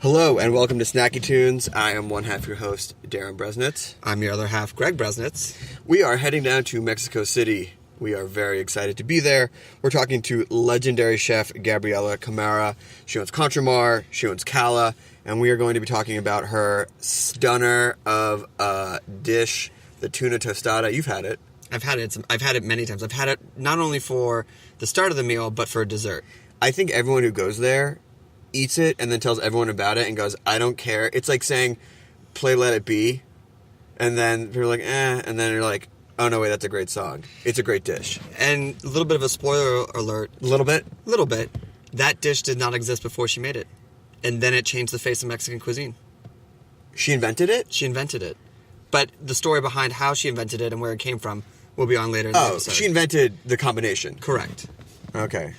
Hello and welcome to Snacky Tunes. I am one half your host, Darren Bresnitz. I'm your other half, Greg Bresnitz. We are heading down to Mexico City. We are very excited to be there. We're talking to legendary chef Gabriela Cámara. She owns Contramar, she owns Cala, and we are going to be talking about her stunner of a dish, the tuna tostada. You've had it. I've had it many times. I've had it not only for the start of the meal, but for dessert. I think everyone who goes there eats it and then tells everyone about it and goes, I don't care. It's like saying, play Let It Be, and then people are like, and then you're like, oh no, wait, that's a great song. It's a great dish. And a little bit of a spoiler alert. A little bit? A little bit. That dish did not exist before she made it. And then it changed the face of Mexican cuisine. She invented it? She invented it. But the story behind how she invented it and where it came from will be on later in the episode. She invented the combination. Correct. Okay.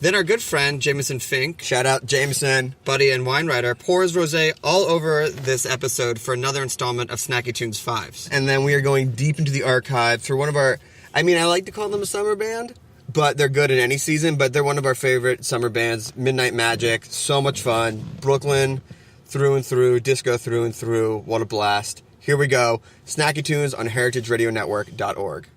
Then our good friend, Jameson Fink, Shout out, Jameson. buddy and wine writer, pours rosé all over this episode for another installment of Snacky Tunes 5s. And then we are going deep into the archive for one of our, I like to call them a summer band, but they're good in any season, but they're one of our favorite summer bands, Midnight Magic. So much fun. Brooklyn through and through, disco through and through. What a blast. Here we go. Snacky Tunes on heritageradionetwork.org.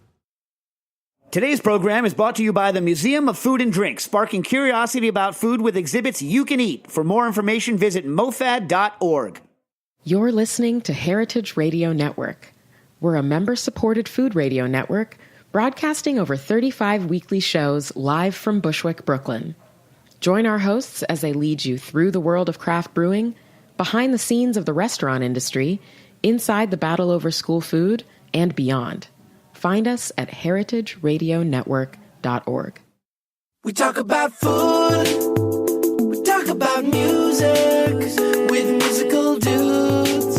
Today's program is brought to you by the Museum of Food and Drink, sparking curiosity about food with exhibits you can eat. For more information, visit mofad.org. You're listening to Heritage Radio Network. We're a member-supported food radio network broadcasting over 35 weekly shows live from Bushwick, Brooklyn. Join our hosts as they lead you through the world of craft brewing, behind the scenes of the restaurant industry, inside the battle over school food, and beyond. Find us at heritageradionetwork.org. We talk about food, we talk about music, with musical dudes,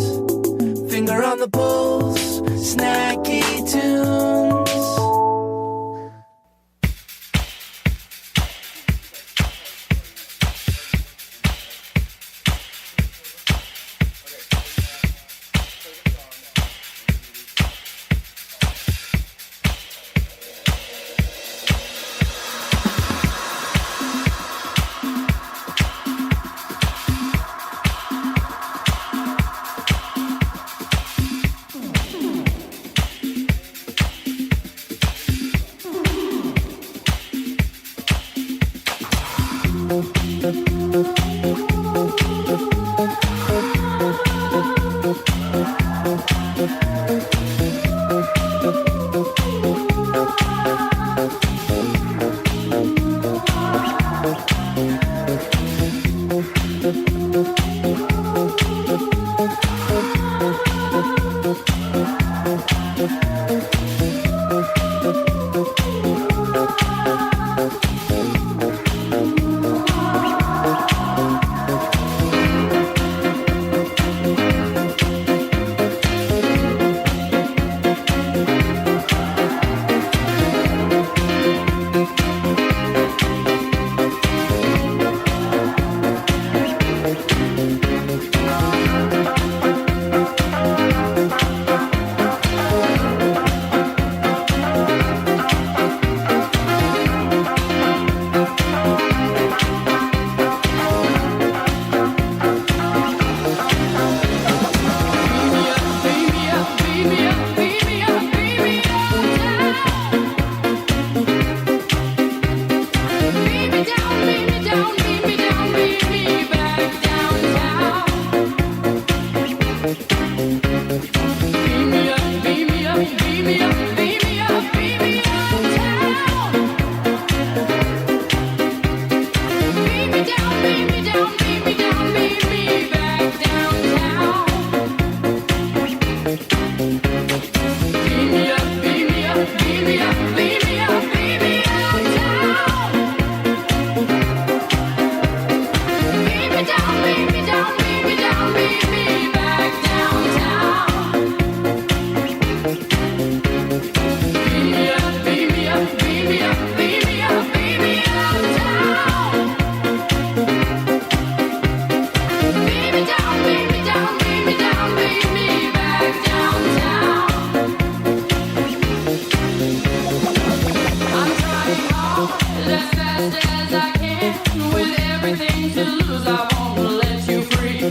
finger on the pulse, snacky tunes.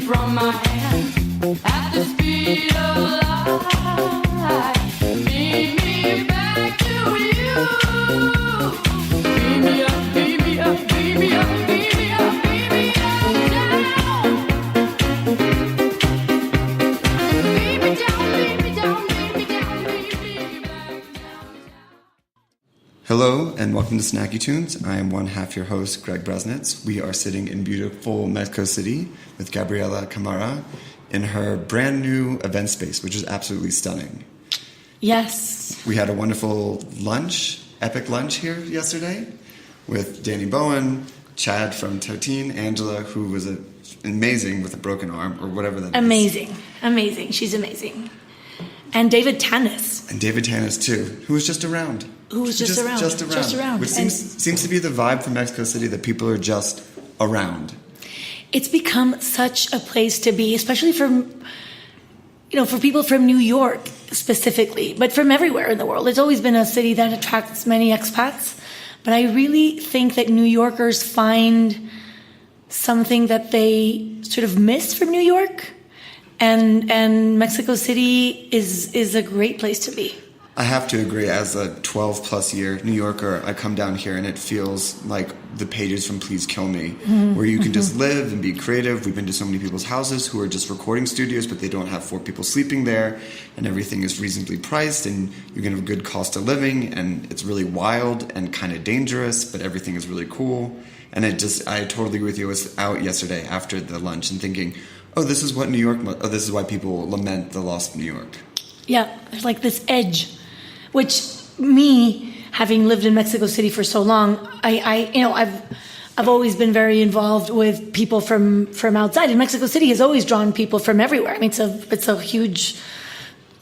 from my hand at the speed of light. Beam me back to you. Beam me up, beam me up, beam me up, beam me up, beam me up, down. Beam me down, beam me down, beam me down, beam me back down. Hello and welcome to Snacky Tunes. I am one half your host, Greg Bresnitz. We are sitting in beautiful Mexico City with Gabriela Cámara in her brand new event space, which is absolutely stunning. Yes. We had a wonderful lunch, epic lunch here yesterday with Danny Bowen, Chad from 13, Angela, who was amazing with a broken arm or whatever that is. Amazing. She's amazing. And David Tanis. And David Tanis too, who was just around. Just around. Which seems to be the vibe from Mexico City, that people are just around. It's become such a place to be, especially for people from New York specifically, but from everywhere in the world. It's always been a city that attracts many expats. But I really think that New Yorkers find something that they sort of miss from New York. And Mexico City is a great place to be. I have to agree. As a 12-plus year New Yorker, I come down here and it feels like the pages from Please Kill Me, where you can just live and be creative. We've been to so many people's houses who are just recording studios, but they don't have 4 people sleeping there, and everything is reasonably priced, and you're going to have a good cost of living, and it's really wild and kind of dangerous, but everything is really cool. And I totally agree with you. I was out yesterday after the lunch and thinking, this is what New York, this is why people lament the loss of New York. Yeah, there's like this edge. Which me, having lived in Mexico City for so long, I've always been very involved with people from outside. And Mexico City has always drawn people from everywhere. I mean, it's a huge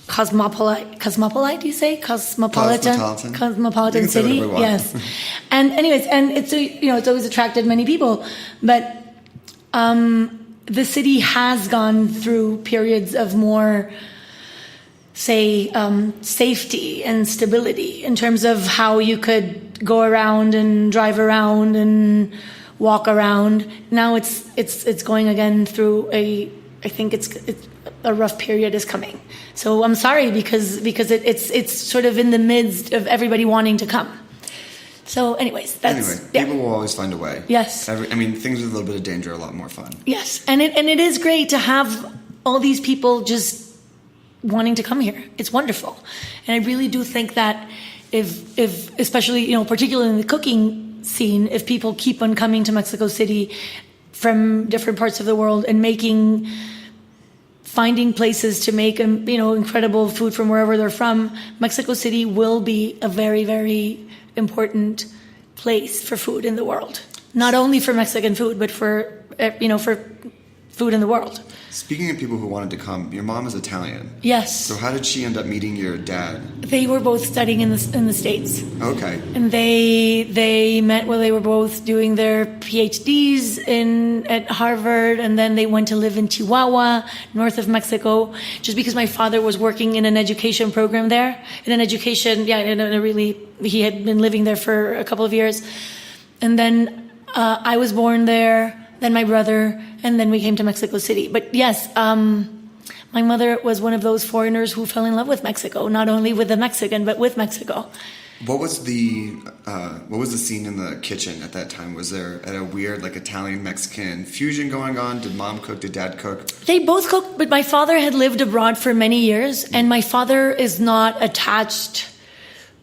cosmopolite. Do you say cosmopolitan city? Yes. And anyways, and it's always attracted many people, but the city has gone through periods of more, say, safety and stability in terms of how you could go around and drive around and walk around. Now it's going again through I think it's a rough period is coming. So I'm sorry because it's sort of in the midst of everybody wanting to come. So anyways, people will always find a way. Yes. Things with a little bit of danger are a lot more fun. Yes, and it is great to have all these people just wanting to come here. It's wonderful. And I really do think that if especially, particularly in the cooking scene, if people keep on coming to Mexico City from different parts of the world and finding places to make, incredible food from wherever they're from, Mexico City will be a very, very important place for food in the world. Not only for Mexican food, but for food in the world. Speaking of people who wanted to come, your mom is Italian. Yes. So how did she end up meeting your dad? They were both studying in the States. Okay. And they met while they were both doing their PhDs at Harvard, and then they went to live in Chihuahua, north of Mexico, just because my father was working in an education program there. He had been living there for a couple of years. And then I was born there, then my brother, and then we came to Mexico City. But yes, my mother was one of those foreigners who fell in love with Mexico, not only with the Mexican, but with Mexico. What was the scene in the kitchen at that time? Was there a weird Italian-Mexican fusion going on? Did mom cook? Did dad cook? They both cooked, but my father had lived abroad for many years, and my father is not attached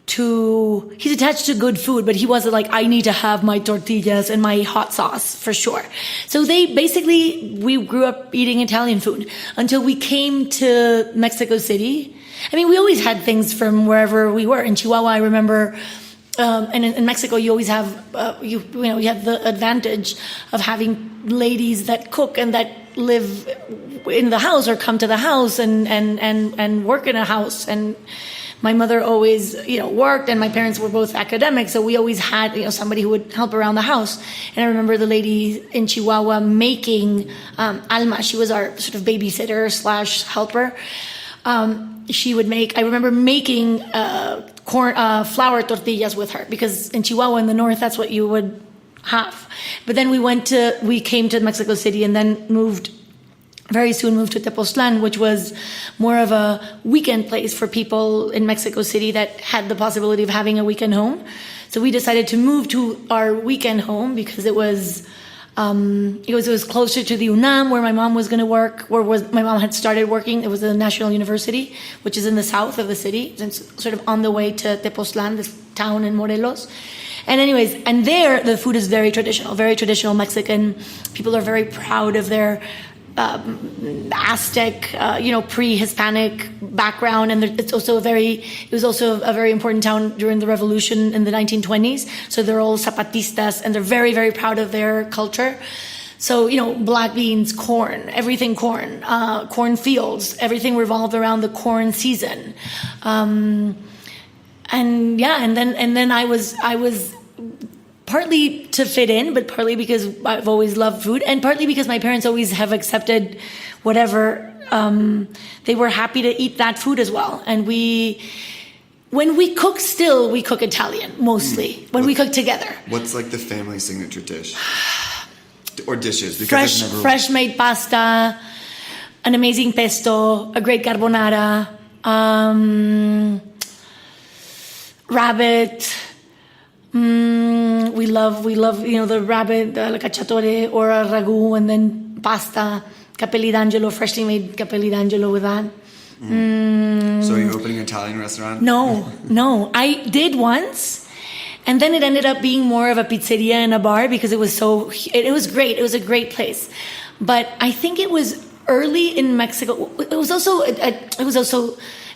he's attached to good food, but he wasn't like, I need to have my tortillas and my hot sauce for sure. So we grew up eating Italian food until we came to Mexico City. We always had things from wherever we were. In Chihuahua, I remember, and in Mexico, you always have, you have the advantage of having ladies that cook and that live in the house or come to the house and work in a house. And my mother always, worked, and my parents were both academics, so we always had, somebody who would help around the house. And I remember the lady in Chihuahua making Alma. She was our sort of babysitter / helper. She would make. I remember making flour tortillas with her, because in Chihuahua in the north, that's what you would have. But then we came to Mexico City and then moved very soon moved to Tepoztlan, which was more of a weekend place for people in Mexico City that had the possibility of having a weekend home. So we decided to move to our weekend home because it was closer to the UNAM, where my mom was going to work, my mom had started working. It was a national university, which is in the south of the city. It's sort of on the way to Tepoztlan, this town in Morelos. And anyways, and there the food is very traditional Mexican. People are very proud of their Aztec, pre-Hispanic background, and it was also a very important town during the revolution in the 1920s. So they're all Zapatistas, and they're very, very proud of their culture. So, black beans, corn, everything corn, corn fields, everything revolved around the corn season. And then I was partly to fit in, but partly because I've always loved food, and partly because my parents always have accepted whatever. They were happy to eat that food as well. And when we cook Italian, mostly, when we cook together. What's like the family signature dish? Or dishes? Because fresh made pasta, an amazing pesto, a great carbonara, rabbit. We love, the rabbit, la cacciatore, or a ragu, and then pasta, capelli d'angelo, freshly made capelli d'angelo with that. So are you opening an Italian restaurant? No. I did once, and then it ended up being more of a pizzeria and a bar because it was great. It was a great place. But I think it was early in Mexico. It was also,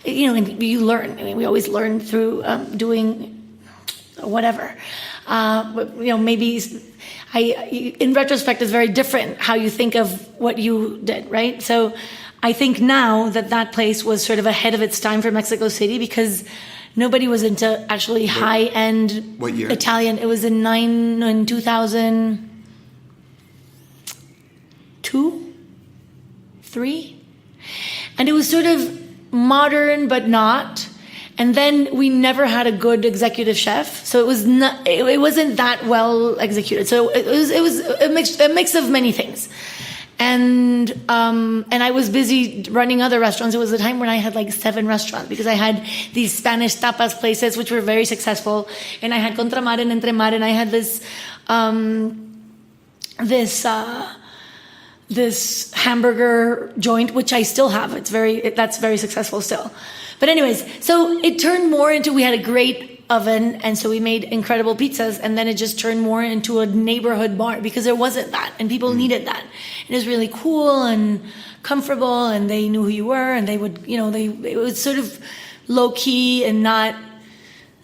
you learn. I mean, we always learn through doing whatever. But, maybe in retrospect, it's very different how you think of what you did, right? So I think now that place was sort of ahead of its time for Mexico City because nobody was into actually high-end what year? Italian. It was in 2002, 3. And it was sort of modern, but not. And then we never had a good executive chef, so it wasn't that well executed. So it was a mix of many things. And I was busy running other restaurants. It was a time when I had like 7 restaurants because I had these Spanish tapas places which were very successful, and I had Contramar and Entremar, and I had this hamburger joint which I still have. That's very successful still. But anyways, so it turned more into, we had a great oven, and so we made incredible pizzas, and then it just turned more into a neighborhood bar because there wasn't that, and people needed that. And it was really cool and comfortable, and they knew who you were, and they would, it was sort of low key and not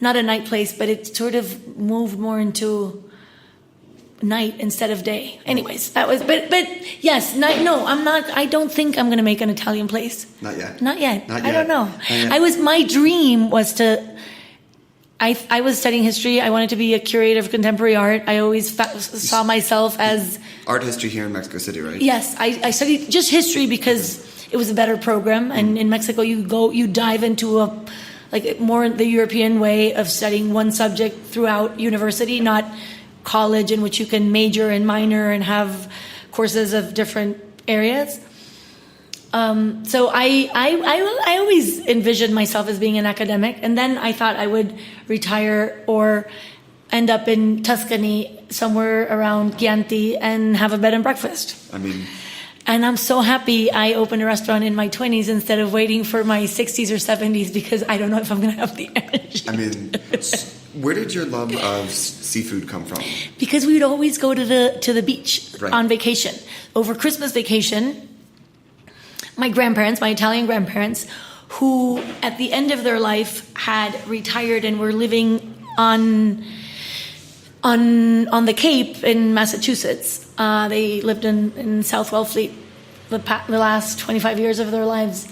a night place, but it sort of moved more into night instead of day. Anyways, that was, but yes, I don't think I'm going to make an Italian place. Not yet. I don't know. My dream was to, I was studying history. I wanted to be a curator of contemporary art. I always saw myself as art history here in Mexico City, right? Yes. I studied just history because it was a better program. And in Mexico, you dive into more the European way of studying one subject throughout university, not college, in which you can major and minor and have courses of different areas. So I always envisioned myself as being an academic, and then I thought I would retire or end up in Tuscany, somewhere around Chianti, and have a bed and breakfast. And I'm so happy I opened a restaurant in my 20s instead of waiting for my 60s or 70s because I don't know if I'm going to have the energy. Where did your love of seafood come from? Because we would always go to the beach on vacation. Over Christmas vacation, my Italian grandparents, who at the end of their life had retired and were living on the Cape in Massachusetts. They lived in South Wellfleet the last 25 years of their lives.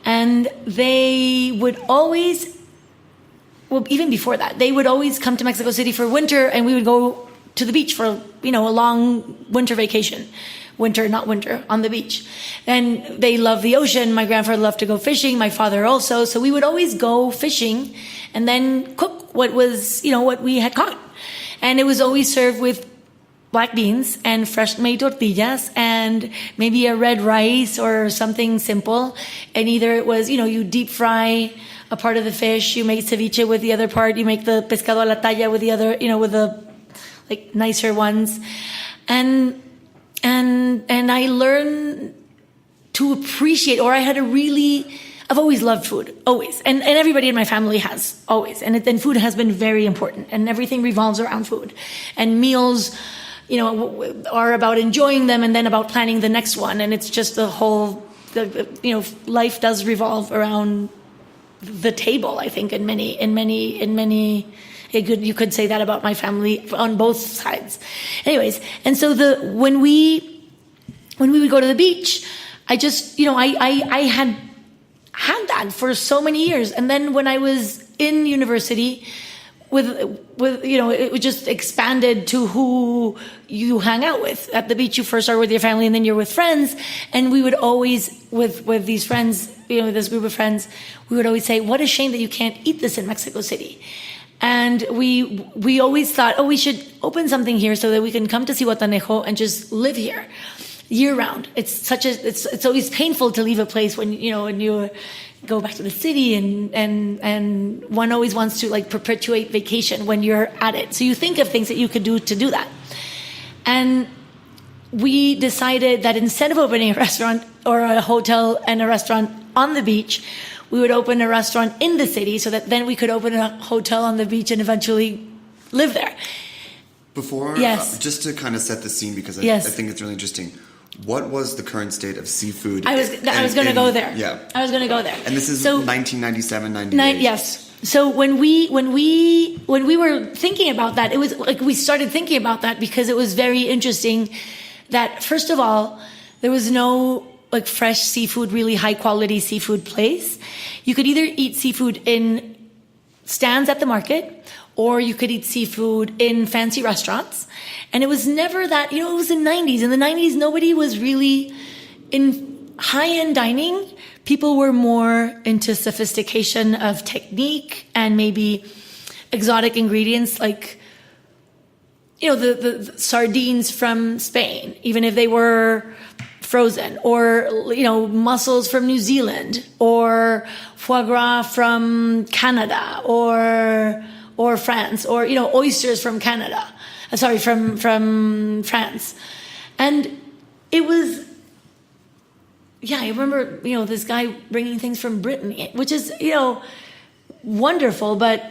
And they would always, even before that, they would always come to Mexico City for winter, and we would go to the beach for, a long winter vacation. Winter, not winter, on the beach. And they love the ocean. My grandfather loved to go fishing. My father also. So we would always go fishing and then cook what we had caught. And it was always served with black beans and fresh made tortillas and maybe a red rice or something simple. And either it was, you deep fry a part of the fish, you make ceviche with the other part, you make the pescado a la talla with the other, with the like nicer ones. And I learned to appreciate, or I've always loved food, always. And everybody in my family has, always. And then food has been very important, and everything revolves around food. And meals, are about enjoying them and then about planning the next one. And it's just life does revolve around the table, I think, in many, you could say that about my family on both sides. Anyways, and so when we would go to the beach, I just, I had that for so many years. And then when I was in university, with it just expanded to who you hang out with. At the beach, you first start with your family, and then you're with friends. And we would always, with these friends, this group of friends, we would always say, "What a shame that you can't eat this in Mexico City." And we always thought, we should open something here so that we can come to Zihuatanejo and just live here year round. It's always painful to leave a place when you go back to the city, and one always wants to like perpetuate vacation when you're at it. So you think of things that you could do to do that. And we decided that instead of opening a restaurant or a hotel and a restaurant on the beach, we would open a restaurant in the city so that then we could open a hotel on the beach and eventually live there. Before, yes. Just to kind of set the scene, because I think it's really interesting. What was the current state of seafood? I was going to go there. Yeah. I was going to go there. And this is 1997, 98. Yes. So when we were thinking about that, it was like we started thinking about that because it was very interesting that, first of all, there was no like fresh seafood, really high quality seafood place. You could either eat seafood in stands at the market, or you could eat seafood in fancy restaurants. And it was never that, it was the 90s. In the 90s, nobody was really in high-end dining. People were more into sophistication of technique and maybe exotic ingredients like, the sardines from Spain, even if they were frozen, or, mussels from New Zealand, or foie gras from Canada, or France, or, oysters from Canada. From France. And it was, I remember, this guy bringing things from Britain, which is, wonderful, but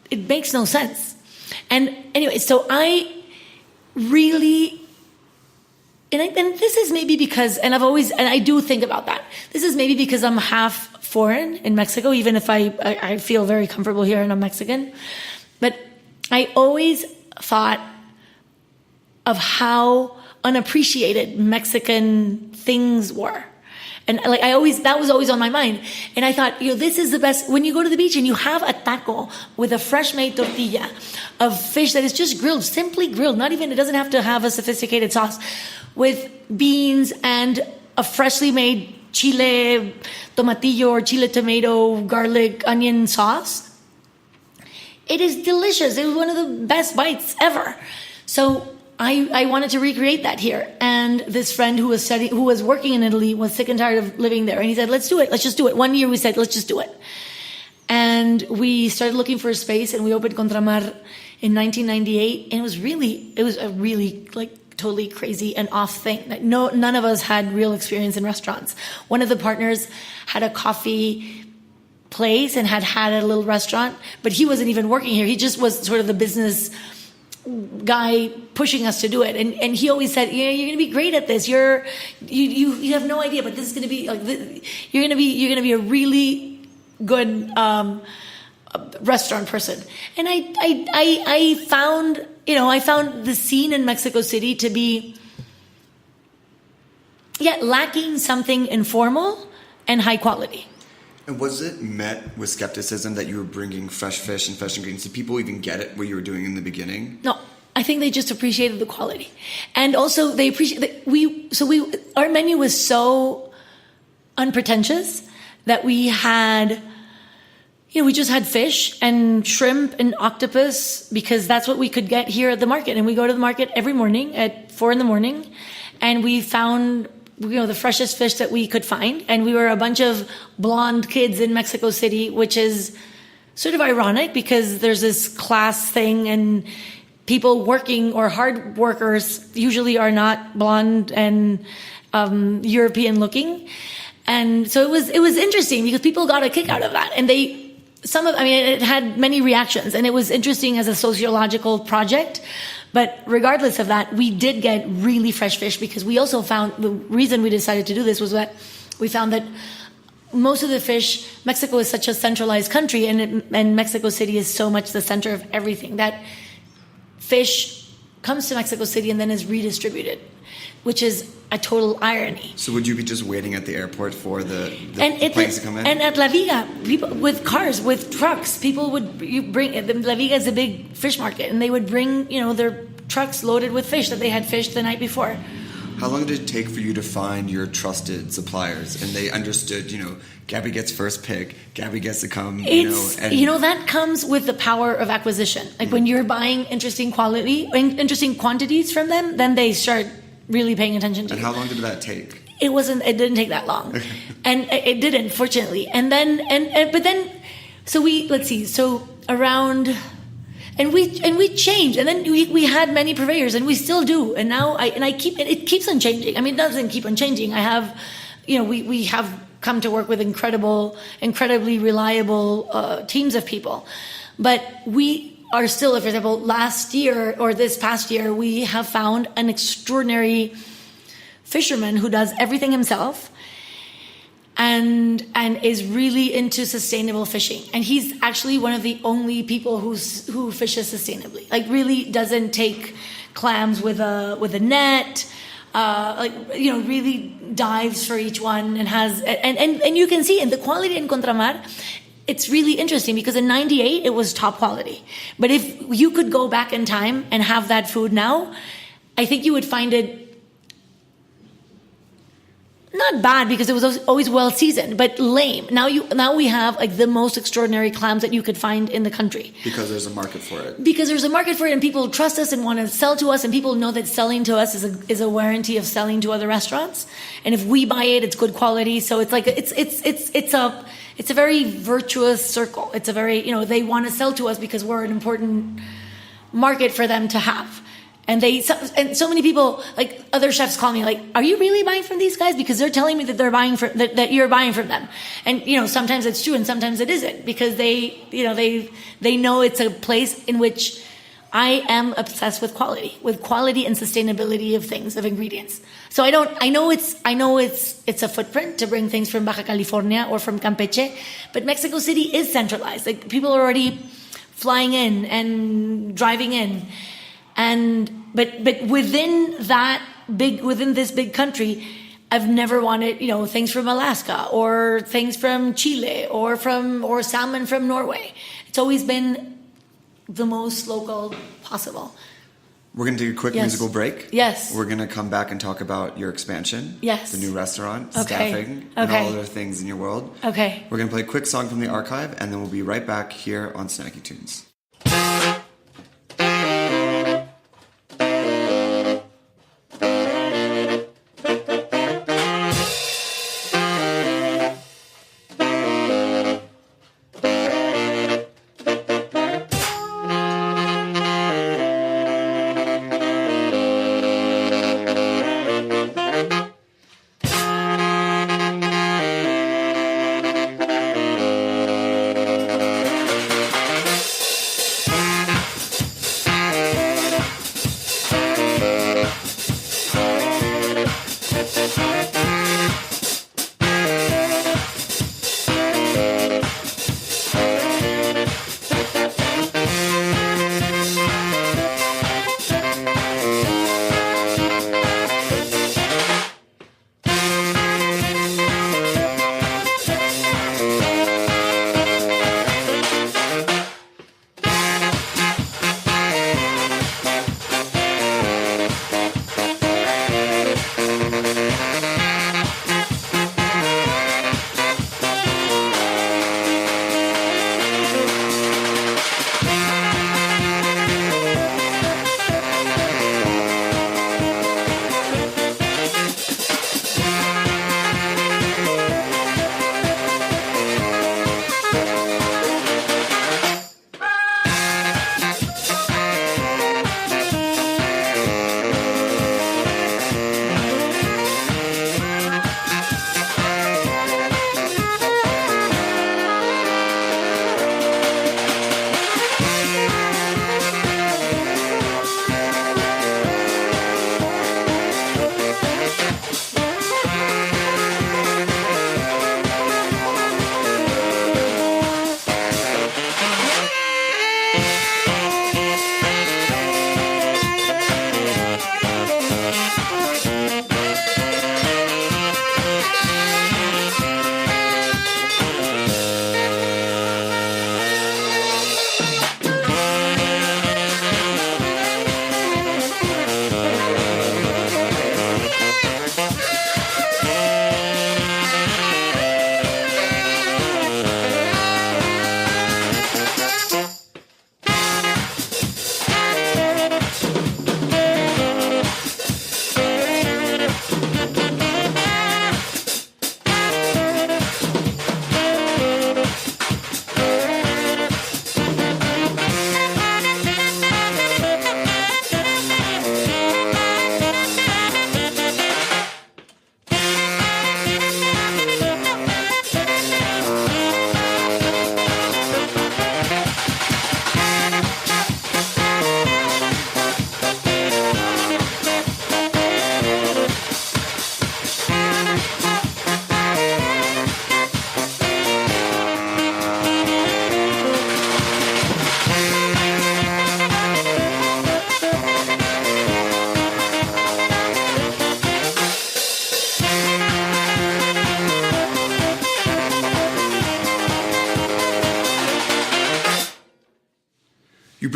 it makes no sense. And anyway, so I really, and this is maybe because, and I do think about that. This is maybe because I'm half foreign in Mexico, even if I feel very comfortable here and I'm Mexican. But I always thought of how unappreciated Mexican things were. And that was always on my mind. And I thought, this is the best. When you go to the beach and you have a taco with a fresh made tortilla of fish that is just grilled, simply grilled, it doesn't have to have a sophisticated sauce, with beans and a freshly made chile tomatillo or chile tomato garlic onion sauce. It is delicious. It was one of the best bites ever. So I wanted to recreate that here. And this friend who was working in Italy was sick and tired of living there. And he said, let's do it. Let's just do it. One year we said, let's just do it. And we started looking for a space, and we opened Contramar in 1998. And it was a really totally crazy and off thing. None of us had real experience in restaurants. One of the partners had a coffee place and had a little restaurant, but he wasn't even working here. He just was sort of the business guy pushing us to do it, and he always said, you're going to be great at this. You have no idea, but this is going to be you're going to be a really good restaurant person. And I found the scene in Mexico City to be lacking something informal and high quality. And was it met with skepticism that you were bringing fresh fish and fresh ingredients? Did people even get it, what you were doing in the beginning? No, I think they just appreciated the quality. And also they appreciate that our menu was so unpretentious that we had, we just had fish and shrimp and octopus because that's what we could get here at the market. And we go to the market every morning at 4 a.m. and we found, the freshest fish that we could find. And we were a bunch of blonde kids in Mexico City, which is sort of ironic because there's this class thing and people working or hard workers usually are not blonde and European looking. And so it was interesting because people got a kick out of that. And it had many reactions and it was interesting as a sociological project. But regardless of that, we did get really fresh fish because we also found the reason we decided to do this was that we found that most of the fish, Mexico is such a centralized country and Mexico City is so much the center of everything that fish comes to Mexico City and then is redistributed, which is a total irony. So would you be just waiting at the airport for the planes to come in? And at La Viga, people with cars, with trucks, people would bring, La Viga is a big fish market, and they would bring, their trucks loaded with fish that they had fished the night before. How long did it take for you to find your trusted suppliers? And they understood, Gabby gets first pick, Gabby gets to come, that comes with the power of acquisition. Like when you're buying interesting quantities from them, then they start really paying attention to you. And how long did that take? It didn't take that long. And it didn't, fortunately. And then, we changed, and then we had many purveyors, and we still do. And now it keeps on changing. I mean, it doesn't keep on changing. I have, we have come to work with incredibly reliable teams of people, but we are still, for example, last year or this past year, we have found an extraordinary fisherman who does everything himself and is really into sustainable fishing. And he's actually one of the only people who fishes sustainably. Like really doesn't take clams with a net. Really dives for each one and has and you can see in the quality in Contramar. It's really interesting because in 98 it was top quality. But if you could go back in time and have that food now, I think you would find it not bad because it was always well seasoned, but lame. Now we have like the most extraordinary clams that you could find in the country. Because there's a market for it. Because there's a market for it, and people trust us and want to sell to us, and people know that selling to us is a warranty of selling to other restaurants. And if we buy it, it's good quality. So it's like it's a very virtuous circle. It's a very they want to sell to us because we're an important market for them to have. And so many people, like other chefs, call me like, "Are you really buying from these guys?" Because they're telling me that they're buying that you're buying from them. And sometimes it's true, and sometimes it isn't, because they know it's a place in which I am obsessed with quality and sustainability of things, of ingredients. So I know it's a footprint to bring things from Baja California or from Campeche, but Mexico City is centralized. Like people are already flying in and driving in. But within this big country, I've never wanted, things from Alaska or things from Chile or salmon from Norway. It's always been the most local possible. We're going to take a quick musical break. Yes. We're going to come back and talk about your expansion. Yes. The new restaurant, Okay. staffing, and all other things in your world. Okay. We're going to play a quick song from the archive, and then we'll be right back here on Snacky Tunes.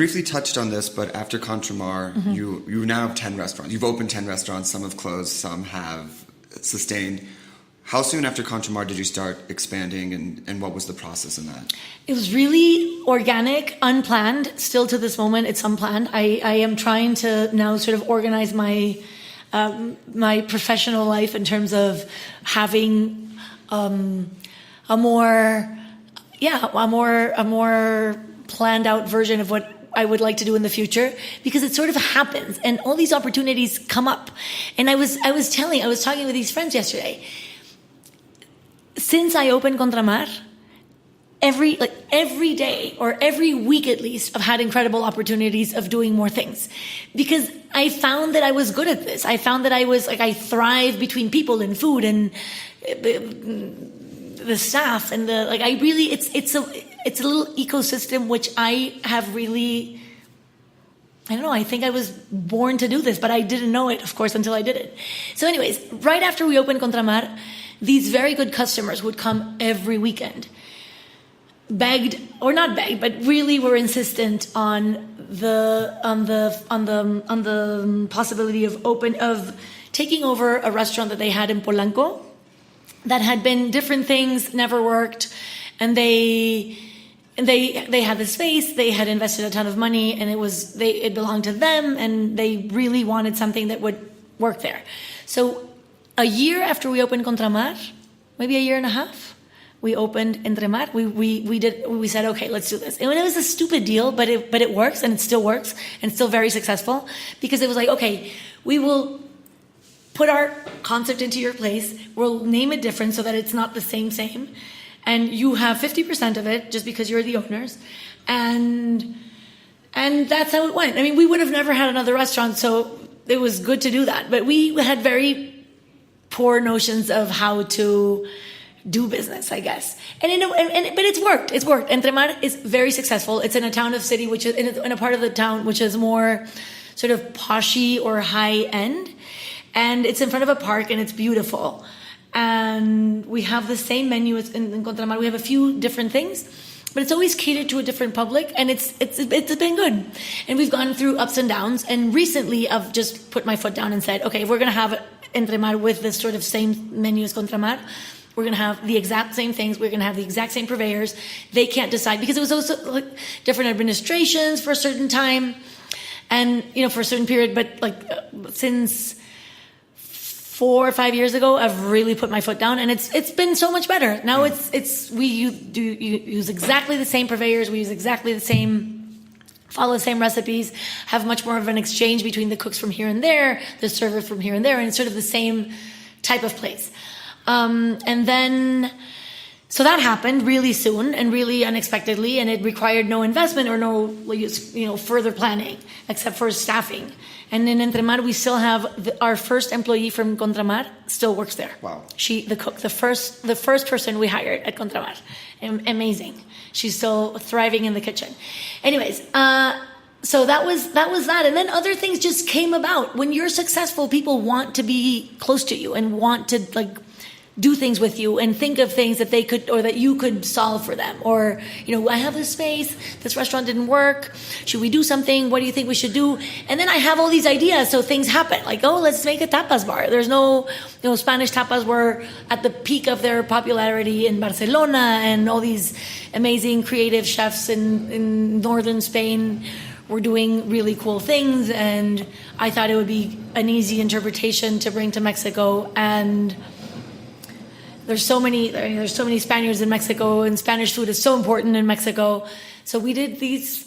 briefly touched on this, but after Contramar, you now have 10 restaurants. You've opened 10 restaurants. Some have closed, some have sustained. How soon after Contramar did you start expanding, and what was the process in that? It was really organic, unplanned. Still to this moment, it's unplanned. I am trying to now sort of organize my my professional life in terms of having a more planned out version of what I would like to do in the future, because it sort of happens and all these opportunities come up. And I was talking with these friends yesterday. Since I opened Contramar, every day or every week at least, I've had incredible opportunities of doing more things, because I found that I was good at this. I found that I thrive between people and food and the staff and it's a little ecosystem which I have really, I don't know, I think I was born to do this, but I didn't know it, of course, until I did it. So anyways, right after we opened Contramar, these very good customers would come every weekend. Begged, or not begged, but really were insistent on the possibility of taking over a restaurant that they had in Polanco that had been different things, never worked, and they had the space, they had invested a ton of money, and it belonged to them, and they really wanted something that would work there. So a year after we opened Contramar, maybe a year and a half, we opened Entremar. We said, okay, let's do this. And it was a stupid deal, but it works, and it still works, and it's still very successful, because it was like, okay, we will put our concept into your place. We'll name it different so that it's not the same. And you have 50% of it just because you're the owners. And that's how it went. I mean, we would have never had another restaurant, so it was good to do that. But we had very poor notions of how to do business, I guess. But it's worked. It's worked. Entremar is very successful. It's in a city which is in a part of the town which is more sort of poshy or high end. And it's in front of a park, and it's beautiful. And we have the same menu as in Contramar. We have a few different things, but it's always catered to a different public, and it's been good. And we've gone through ups and downs. And recently, I've just put my foot down and said, okay, if we're going to have Entremar with this sort of same menu as Contramar, we're going to have the exact same things. We're going to have the exact same purveyors. They can't decide, because it was also like different administrations for a certain time, and for a certain period. But since 4 or 5 years ago, I've really put my foot down, and it's been so much better. Now we use exactly the same purveyors, we use exactly the same, follow the same recipes, have much more of an exchange between the cooks from here and there, the servers from here and there, and it's sort of the same type of place. And then, so that happened really soon and really unexpectedly, and it required no investment or no further planning except for staffing. And in Entremar, we still have our first employee from Contramar still works there. Wow. The cook, the first person we hired at Contramar. Amazing. She's still thriving in the kitchen. Anyways, so that was that. And then other things just came about. When you're successful, people want to be close to you and want to do things with you and think of things that they could, or that you could solve for them. Or, I have this space, this restaurant didn't work. Should we do something? What do you think we should do? And then I have all these ideas. So things happen, like, oh, let's make a tapas bar. There's no, Spanish tapas were at the peak of their popularity in Barcelona, and all these amazing creative chefs in northern Spain were doing really cool things. And I thought it would be an easy interpretation to bring to Mexico. And there's so many Spaniards in Mexico, and Spanish food is so important in Mexico. So we did this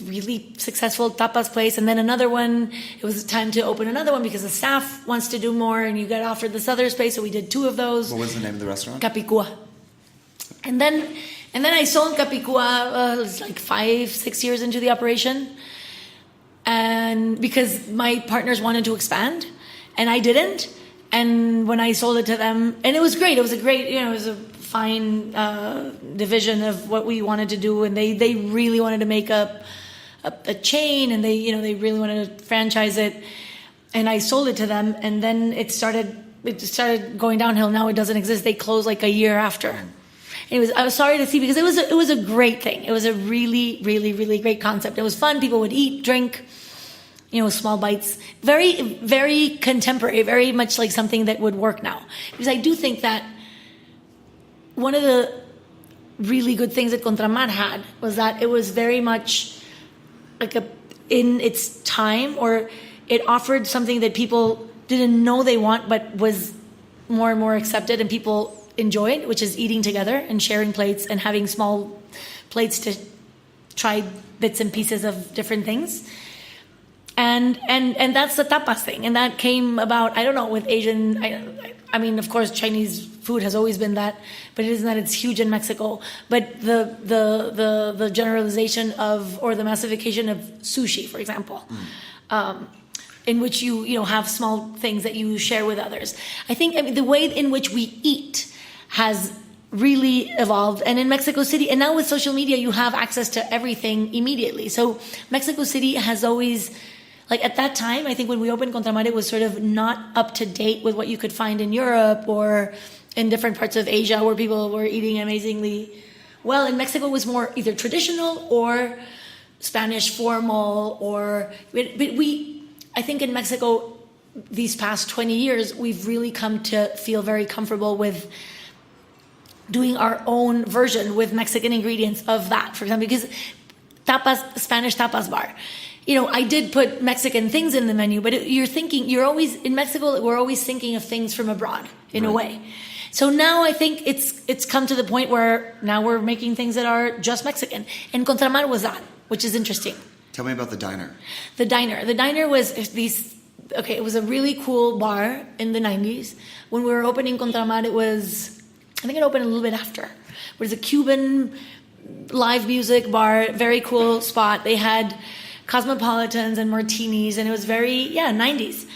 really successful tapas place, and then another one. It was time to open another one because the staff wants to do more, and you get offered this other space. So we did 2 of those. What was the name of the restaurant? Capicua. And then I sold Capicua. It was like 5-6 years into the operation, and because my partners wanted to expand, and I didn't. And when I sold it to them, and it was great. It was a great, it was a fine division of what we wanted to do. And they really wanted to make a chain, and they really wanted to franchise it. And I sold it to them, and then it started going downhill. Now it doesn't exist. They closed like a year after. anyways, I was sorry to see because it was a great thing. It was a really, really, really great concept. It was fun. People would eat, drink, small bites. Very, very contemporary, very much like something that would work now. Because I do think that one of the really good things that Contramar had was that it was very much like in its time, or it offered something that people didn't know they want, but was more and more accepted and people enjoyed, which is eating together and sharing plates and having small plates to try bits and pieces of different things. And that's the tapas thing. And that came about, I don't know, with Asian, I mean, of course, Chinese food has always been that, but it isn't that it's huge in Mexico. But the generalization of, or the massification of sushi, for example, in which you have small things that you share with others. I think the way in which we eat has really evolved. And in Mexico City, and now with social media, you have access to everything immediately. So Mexico City has always, like at that time, I think when we opened Contramar, it was sort of not up to date with what you could find in Europe or in different parts of Asia where people were eating amazingly well. In Mexico, it was more either traditional or Spanish formal, but I think in Mexico, these past 20 years, we've really come to feel very comfortable with doing our own version with Mexican ingredients of that, for example, because Spanish tapas bar. I did put Mexican things in the menu, but you're always, in Mexico, we're always thinking of things from abroad, in a way. So now I think it's come to the point where now we're making things that are just Mexican. And Contramar was that, which is interesting. Tell me about the diner. The diner was it was a really cool bar in the 90s. When we were opening Contramar, I think it opened a little bit after. It was a Cuban live music bar, very cool spot. They had cosmopolitans and martinis, and it was very 90s.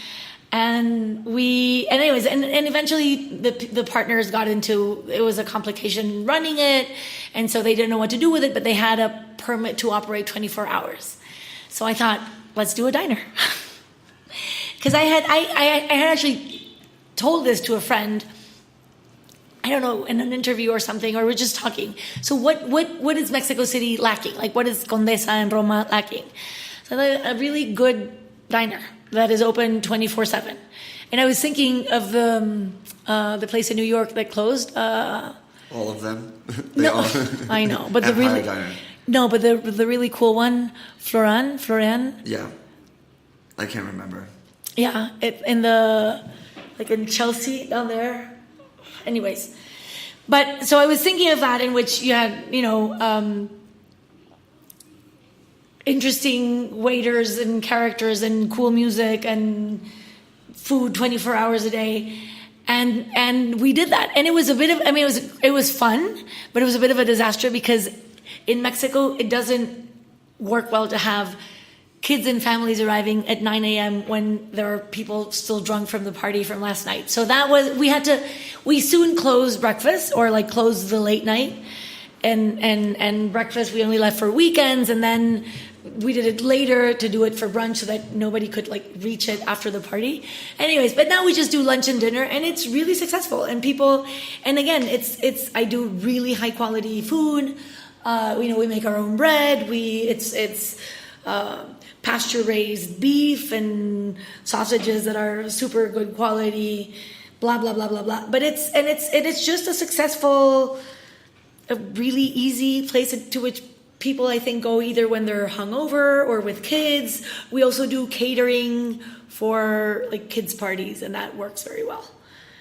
And eventually the partners got into, it was a complication running it, and so they didn't know what to do with it, but they had a permit to operate 24 hours. So I thought, let's do a diner. Because I had actually told this to a friend, I don't know, in an interview or something, or we're just talking. So what is Mexico City lacking? Like, what is Condesa and Roma lacking? So a really good diner that is open 24/7. And I was thinking of the place in New York that closed. All of them? No, I know, but the really diner. No, but the really cool one, Florian. Yeah, I can't remember. Yeah, in Chelsea down there. Anyways, but so I was thinking of that, in which you had interesting waiters and characters and cool music and food 24 hours a day. And we did that. And it was a bit of, it was fun, but it was a bit of a disaster because in Mexico, it doesn't work well to have kids and families arriving at 9 a.m. when there are people still drunk from the party from last night. So we soon closed breakfast, or like closed the late night, and breakfast we only left for weekends, and then we did it later to do it for brunch so that nobody could reach it after the party. Anyways, but now we just do lunch and dinner, and it's really successful. And again, I do really high quality food. We make our own bread. It's pasture raised beef and sausages that are super good quality. Blah blah blah blah blah. But it's just a successful, a really easy place to which people, I think, go either when they're hungover or with kids. We also do catering for kids parties, and that works very well.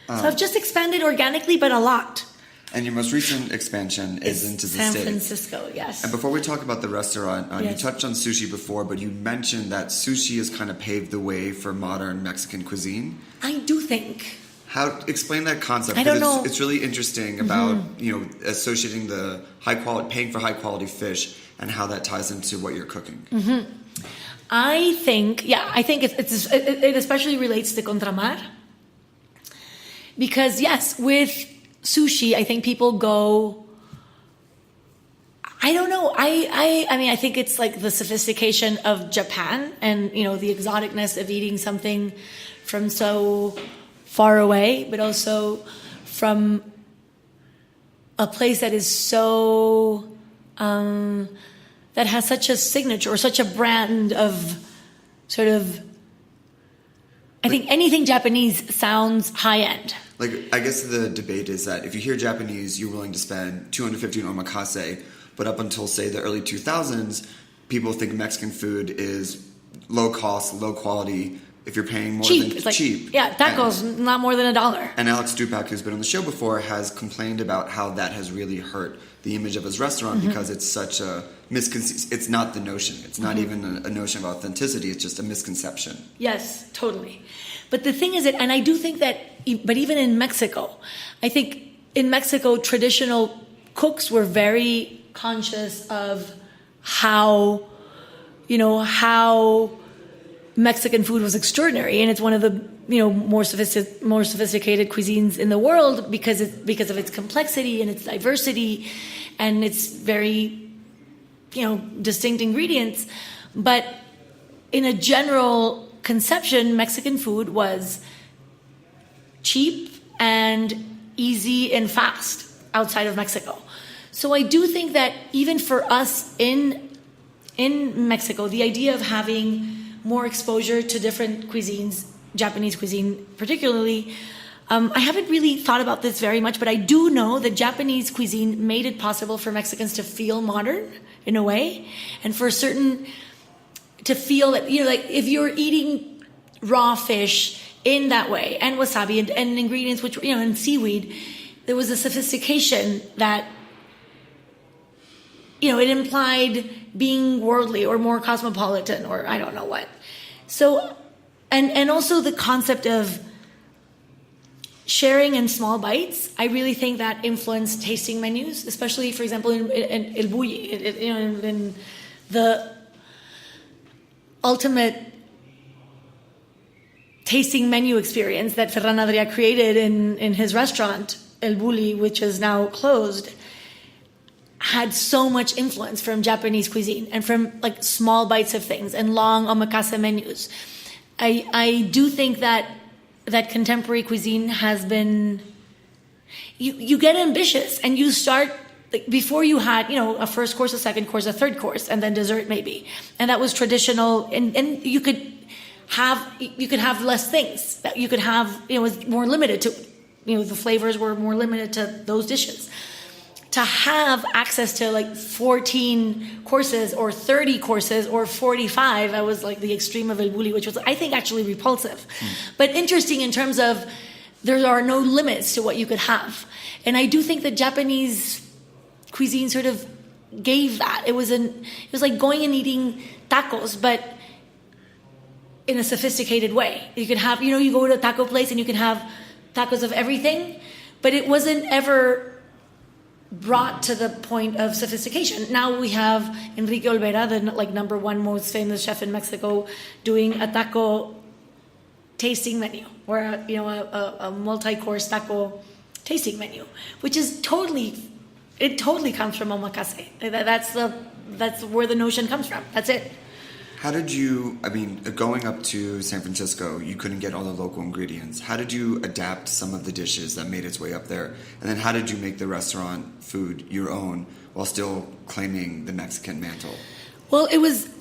So I've just expanded organically, but a lot. And your most recent expansion is into the San States. Francisco, yes. And before we talk about the restaurant, Yes. you touched on sushi before, but you mentioned that sushi has kind of paved the way for modern Mexican cuisine. I do think. Explain that concept? I don't know. It's really interesting about associating the paying for high quality fish, and how that ties into what you're cooking. Mm-hmm. I think it especially relates to Contramar, because yes, with sushi, I think people go. I don't know. I think it's like the sophistication of Japan, and the exoticness of eating something from so far away, but also from a place that is so that has such a signature or such a brand of sort of, I think anything Japanese sounds high end. Like, I guess the debate is that if you hear Japanese, you're willing to spend $250 on omakase, but up until, say, the early 2000s, people think Mexican food is low cost, low quality. If you're paying more Cheap. than It's like, cheap. yeah, tacos, not more than $1. And Alex Dupac, who's been on the show before, has complained about how that has really hurt the image of his restaurant because it's such a misconception. It's not the notion. It's not even a notion of authenticity. It's just a misconception. Yes, totally. But the thing is that, and I do think that, but even in Mexico, I think in Mexico, traditional cooks were very conscious of how Mexican food was extraordinary, and it's one of the more sophisticated cuisines in the world because of its complexity and its diversity and its very distinct ingredients. But in a general conception, Mexican food was cheap and easy and fast outside of Mexico. So I do think that even for us in Mexico, the idea of having more exposure to different cuisines, Japanese cuisine particularly, I haven't really thought about this very much, but I do know that Japanese cuisine made it possible for Mexicans to feel modern in a way, and for to feel that, like if you're eating raw fish in that way, and wasabi and ingredients which, and seaweed, there was a sophistication that, it implied being worldly or more cosmopolitan or I don't know what. So, and also the concept of sharing in small bites, I really think that influenced tasting menus, especially, for example, in El Bulli, in the ultimate tasting menu experience that Ferran Adrià created in his restaurant, El Bulli, which is now closed, had so much influence from Japanese cuisine and from like small bites of things and long omakase menus. I do think that contemporary cuisine has been, you get ambitious and you start, like, before you had, a first course, a second course, a third course, and then dessert maybe. And that was traditional, and you could have less things. That you could have, it was more limited to, the flavors were more limited to those dishes. To have access to like 14 courses or 30 courses or 45, I was like the extreme of El Bulli, which was, I think, actually repulsive. But interesting in terms of there are no limits to what you could have. And I do think that Japanese cuisine sort of gave that. It was like going and eating tacos, but in a sophisticated way. You could have, you go to a taco place and you can have tacos of everything, but it wasn't ever brought to the point of sophistication. Now we have Enrique Olvera, the number one most famous chef in Mexico, doing a taco tasting menu, or a multi-course taco tasting menu, which is totally comes from omakase. That's where the notion comes from. That's it. How did you, going up to San Francisco, you couldn't get all the local ingredients. How did you adapt some of the dishes that made its way up there? And then how did you make the restaurant food your own while still claiming the Mexican mantle? Well,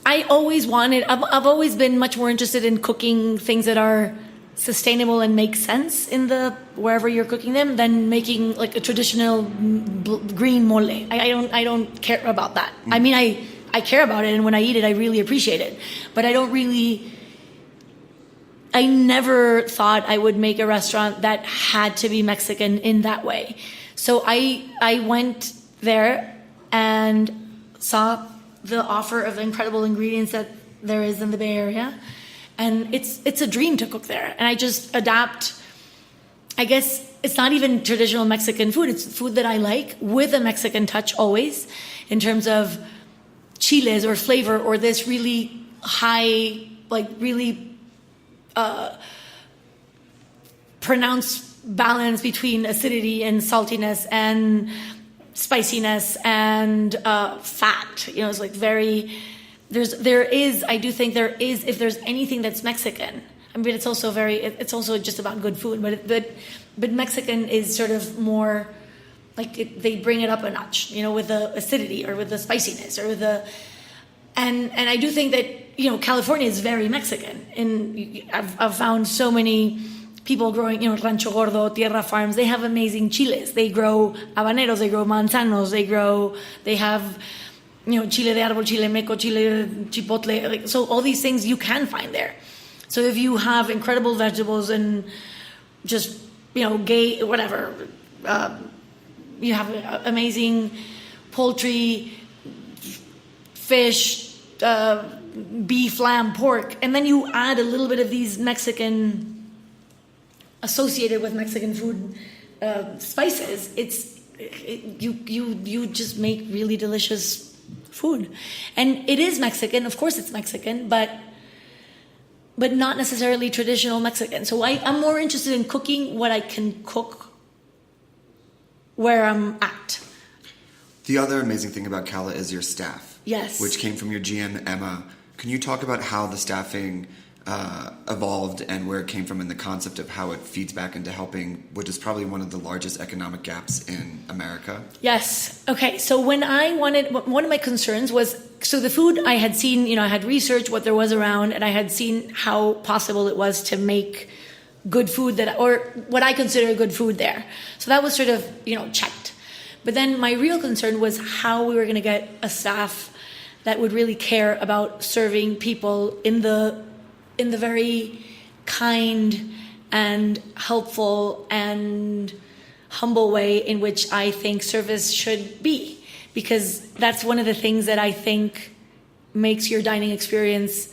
I've always been much more interested in cooking things that are sustainable and make sense in wherever you're cooking them than making like a traditional green mole. I don't care about that. I care about it, and when I eat it, I really appreciate it. But I never thought I would make a restaurant that had to be Mexican in that way. So I went there and saw the offer of incredible ingredients that there is in the Bay Area. And it's a dream to cook there. And I just adapt. I guess it's not even traditional Mexican food. It's food that I like with a Mexican touch always, in terms of chiles or flavor, or this really high, like really pronounced balance between acidity and saltiness and spiciness and fat. It's like very, I do think there is, if there's anything that's Mexican, it's also just about good food, but Mexican is sort of more they bring it up a notch, with the acidity or with the spiciness or with the, and I do think that, California is very Mexican. And I've found so many people growing, Rancho Gordo, Tierra Farms, they have amazing chiles. They grow habaneros, they grow manzanos, they have, chile de árbol, chile meco, chile chipotle. So all these things you can find there. So if you have incredible vegetables and just, whatever, you have amazing poultry, fish, beef, lamb, pork, and then you add a little bit of these associated with Mexican food spices. You just make really delicious food, and it is Mexican. Of course, it's Mexican, but not necessarily traditional Mexican. So I'm more interested in cooking what I can cook where I'm at. The other amazing thing about Cala is your staff. Yes. Which came from your GM, Emma. Can you talk about how the staffing evolved and where it came from and the concept of how it feeds back into helping, which is probably one of the largest economic gaps in America? Yes. Okay. So one of my concerns was, so the food I had seen, I had researched what there was around, and I had seen how possible it was to make good food or what I consider good food there. So that was sort of, checked. But then my real concern was how we were going to get a staff that would really care about serving people in the very kind and helpful and humble way in which I think service should be. Because that's one of the things that I think makes your dining experience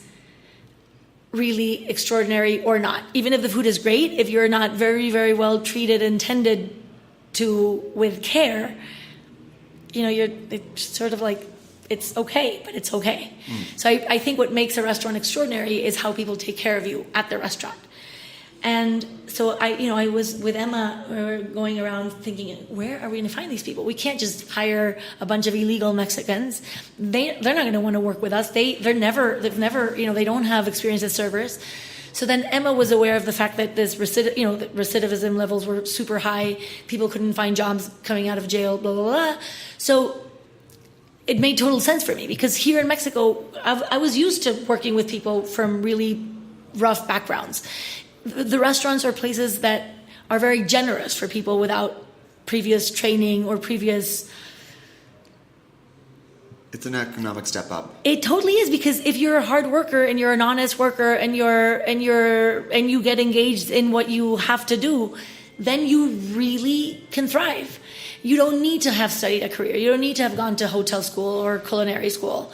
really extraordinary or not. Even if the food is great, if you're not very, very well treated and tended to with care, it's sort of like, it's okay, but it's okay. So I think what makes a restaurant extraordinary is how people take care of you at the restaurant. And so I was with Emma, we were going around thinking, where are we going to find these people? We can't just hire a bunch of illegal Mexicans. They're not going to want to work with us. They've never, they don't have experience as servers. So then Emma was aware of the fact that this recidivism levels were super high. People couldn't find jobs coming out of jail, blah, blah, blah. So it made total sense for me, because here in Mexico, I was used to working with people from really rough backgrounds. The restaurants are places that are very generous for people without previous training or previous. It's an economic step up. It totally is, because if you're a hard worker and you're an honest worker and you get engaged in what you have to do, then you really can thrive. You don't need to have studied a career. You don't need to have gone to hotel school or culinary school.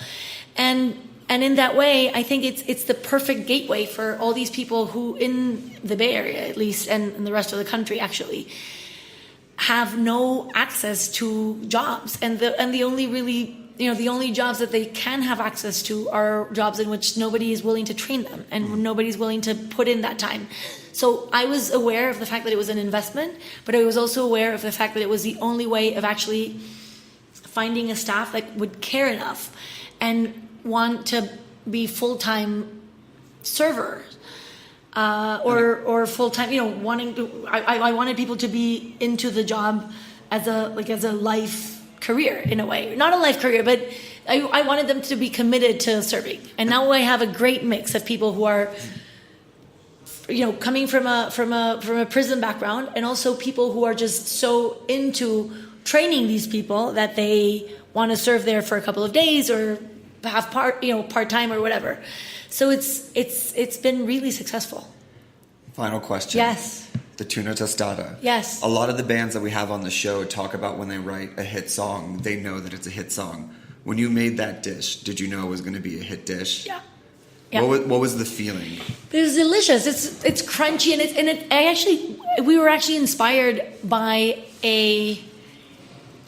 And in that way, I think it's the perfect gateway for all these people who, in the Bay Area at least, and in the rest of the country actually, have no access to jobs. And the only really, the only jobs that they can have access to are jobs in which nobody is willing to train them and nobody's willing to put in that time. So I was aware of the fact that it was an investment, but I was also aware of the fact that it was the only way of actually finding a staff that would care enough and want to be full-time servers or full-time, wanting to. I wanted people to be into the job as a life career in a way, not a life career, but I wanted them to be committed to serving. And now I have a great mix of people who are, coming from a prison background, and also people who are just so into training these people that they want to serve there for a couple of days or have part-time or whatever. So it's been really successful. Final question. Yes. The TUNA Tostada. Yes. A lot of the bands that we have on the show talk about when they writ a hit song, they know that it's a hit song. When you made that dish, did you know it was going to be a hit dish? Yeah. What was the feeling? It was delicious. It's crunchy, and we were actually inspired by a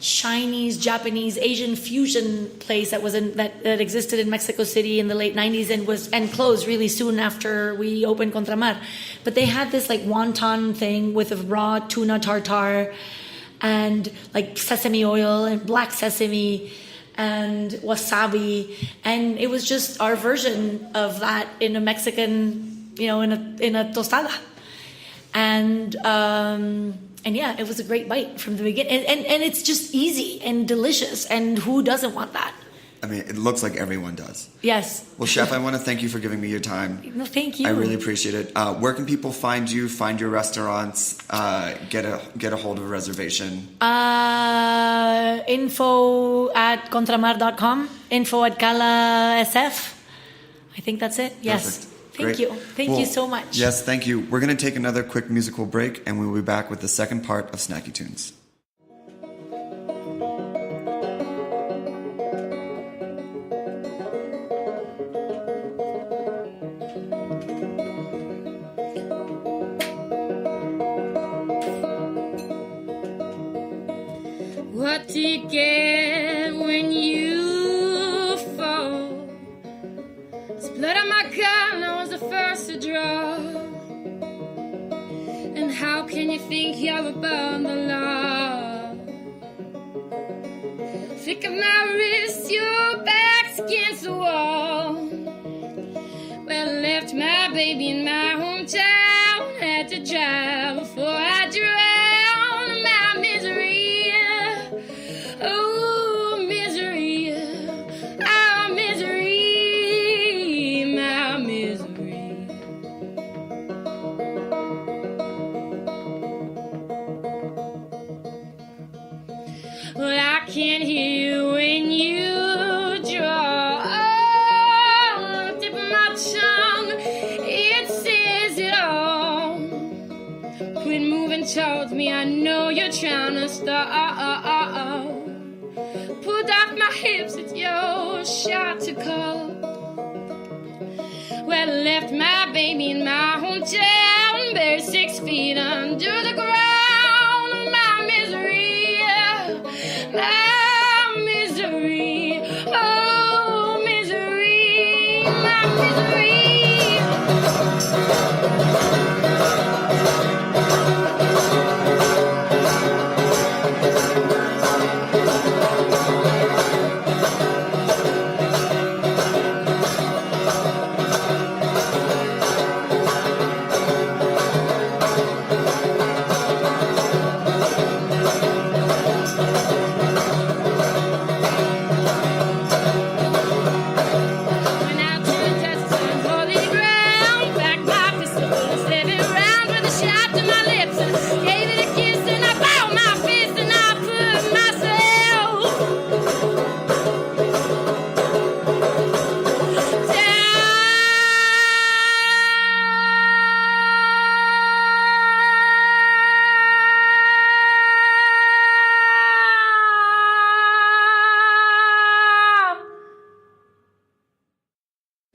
Chinese, Japanese, Asian fusion place that existed in Mexico City in the late 90s and closed really soon after we opened Contramar. But they had this wonton thing with a raw tuna tartare and sesame oil and black sesame and wasabi, and it was just our version of that in a Mexican, in a tostada. And yeah, it was a great bite from the beginning. And it's just easy and delicious. And who doesn't want that? I mean, it looks like everyone does. Yes. Well, Chef, I want to thank you for giving me your time. No, thank you. I really appreciate it. Where can people find you, find your restaurants, get a hold of a reservation? Info at contramar.com, info at Cala SF. I think that's it. Yes. Perfect. Thank Great. you. Thank you so much. Yes, thank you. We're going to take another quick musical break, and we'll be back with the second part of Snacky Tunes. What do you get when you fall? It's blood on my gun, I was the first to draw. And how can you think you're above the law? Flick of my wrist, your back's against the wall. Well, I left my baby in my hometown, had to drive before I drowned my misery. Oh, misery, our misery, my misery. Well, I can't hear you when you draw. Oh, the tip of my tongue, it says it all. Quit moving towards me, I know you're trying to stop. Pulled off my hips, it's your shot to call. Well, I left my baby in my hometown, buried 6 feet under the ground. My misery, oh, misery, my misery.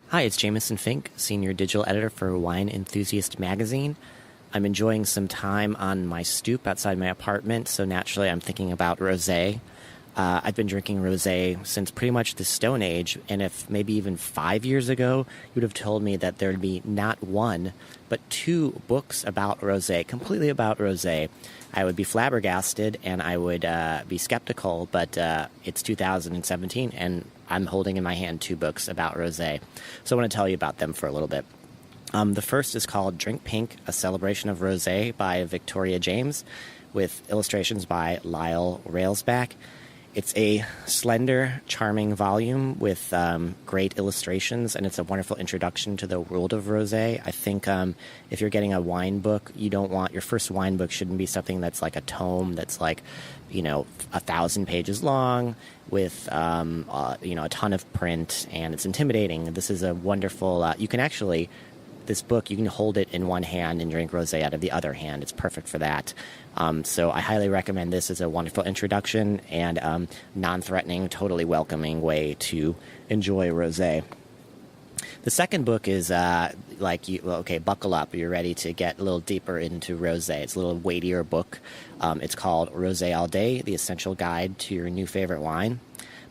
Hi, it's Jameson Fink, Senior Digital Editor for Wine Enthusiast magazine. I'm enjoying some time on my stoop outside my apartment, so naturally I'm thinking about rosé. I've been drinking rosé since pretty much the Stone Age, and if maybe even 5 years ago, you would have told me that there'd be not one, but 2 books about rosé, completely about rosé. I would be flabbergasted and I would be skeptical, but it's 2017 and I'm holding in my hand 2 books about rosé. So I want to tell you about them for a little bit. The first is called Drink Pink, A Celebration of Rosé by Victoria James, with illustrations by Lyle Railsback. It's a slender, charming volume with great illustrations, and it's a wonderful introduction to the world of rosé. I think if you're getting a wine book, your first wine book shouldn't be something that's like a tome that's like, 1,000 pages long with, a ton of print, and it's intimidating. This is a wonderful, this book, you can hold it in one hand and drink rosé out of the other hand. It's perfect for that. So I highly recommend this as a wonderful introduction and non-threatening, totally welcoming way to enjoy rosé. The second book is buckle up. You're ready to get a little deeper into rosé. It's a little weightier book. It's called Rosé All Day, The Essential Guide to Your New Favorite Wine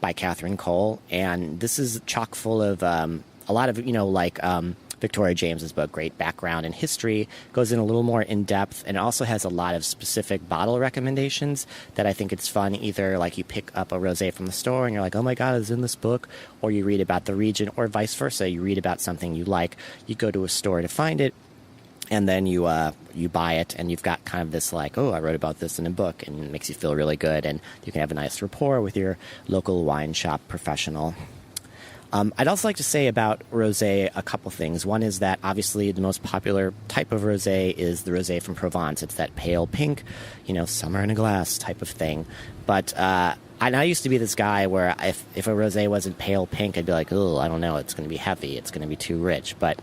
by Catherine Cole. And this is chock full of a lot of, Victoria James's book, great background and history, goes in a little more in depth, and also has a lot of specific bottle recommendations that I think it's fun. Either like you pick up a rosé from the store and you're like, oh my god, it's in this book, or you read about the region, or vice versa. You read about something you like, you go to a store to find it, and then you buy it, and you've got kind of this like, oh, I wrote about this in a book, and it makes you feel really good, and you can have a nice rapport with your local wine shop professional. I'd also like to say about rosé a couple things. One is that obviously the most popular type of rosé is the rosé from Provence. It's that pale pink, summer in a glass type of thing. But I used to be this guy where if a rosé wasn't pale pink, I'd be like, oh, I don't know, it's going to be heavy, it's going to be too rich. But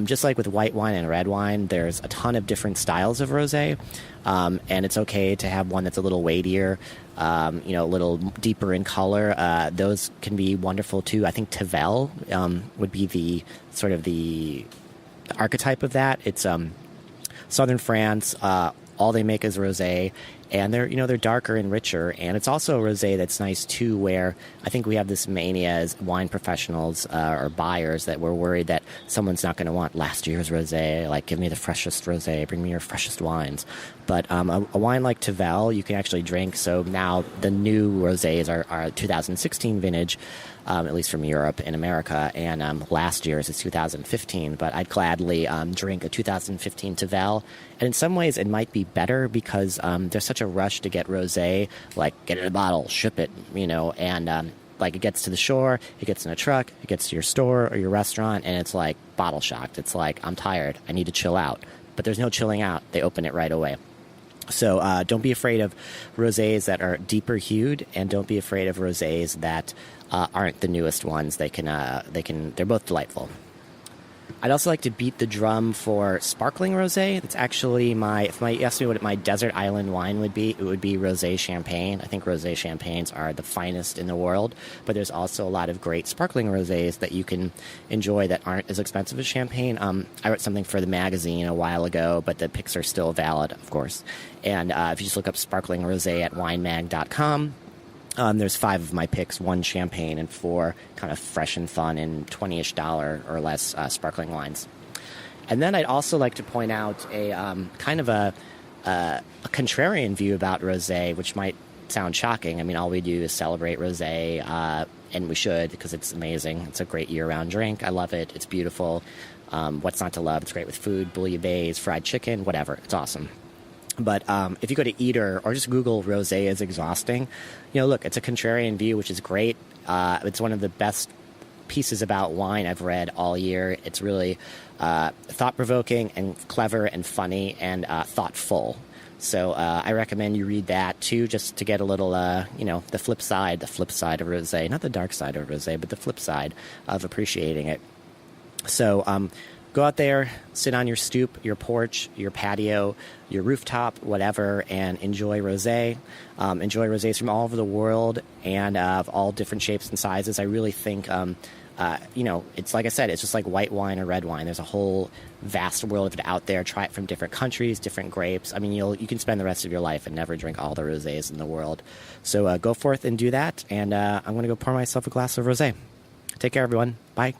just like with white wine and red wine, there's a ton of different styles of rosé, and it's okay to have one that's a little weightier, a little deeper in color. Those can be wonderful too. I think Tavel would be the sort of the archetype of that. It's southern France. All they make is rosé, and they're darker and richer. And it's also a rosé that's nice too, where I think we have this mania as wine professionals or buyers that we're worried that someone's not going to want last year's rosé. Like, give me the freshest rosé, bring me your freshest wines. But a wine like Tavel you can actually drink. So now the new rosés are 2016 vintage, at least from Europe and America, and last year's is 2015. But I'd gladly drink a 2015 Tavel. And in some ways, it might be better because there's such a rush to get rosé, like get it in a bottle, ship it, and like it gets to the shore, it gets in a truck, it gets to your store or your restaurant, and it's like bottle shocked. It's like, I'm tired, I need to chill out. But there's no chilling out. They open it right away. So don't be afraid of rosés that are deeper hued, and don't be afraid of rosés that aren't the newest ones. They're both delightful. I'd also like to beat the drum for sparkling rosé. It's actually if you ask me what my desert island wine would be, it would be rosé champagne. I think rosé champagnes are the finest in the world, but there's also a lot of great sparkling rosés that you can enjoy that aren't as expensive as champagne. I wrote something for the magazine a while ago, but the pics are still valid, of course. And if you just look up sparkling rosé at winemag.com, there's 5 of my picks, 1 champagne and 4 kind of fresh and fun and $20-ish or less sparkling wines. And then I'd also like to point out a kind of a contrarian view about rosé, which might sound shocking. I mean, all we do is celebrate rosé, and we should, because it's amazing. It's a great year-round drink. I love it. It's beautiful. What's not to love? It's great with food, bouillabaisse, fried chicken, whatever. It's awesome. But if you go to Eater or just Google rosé is exhausting, look, it's a contrarian view, which is great. It's one of the best pieces about wine I've read all year. It's really thought-provoking and clever and funny and thoughtful. So I recommend you read that too, just to get a little, the flip side of rosé, not the dark side of rosé, but the flip side of appreciating it. So go out there, sit on your stoop, your porch, your patio, your rooftop, whatever, and enjoy rosé. Enjoy rosés from all over the world and of all different shapes and sizes. I really think, it's like I said, it's just like white wine or red wine. There's a whole vast world of it out there. Try it from different countries, different grapes. I mean, you can spend the rest of your life and never drink all the rosés in the world. So go forth and do that, and I'm going to go pour myself a glass of rosé. Take care, everyone. Bye.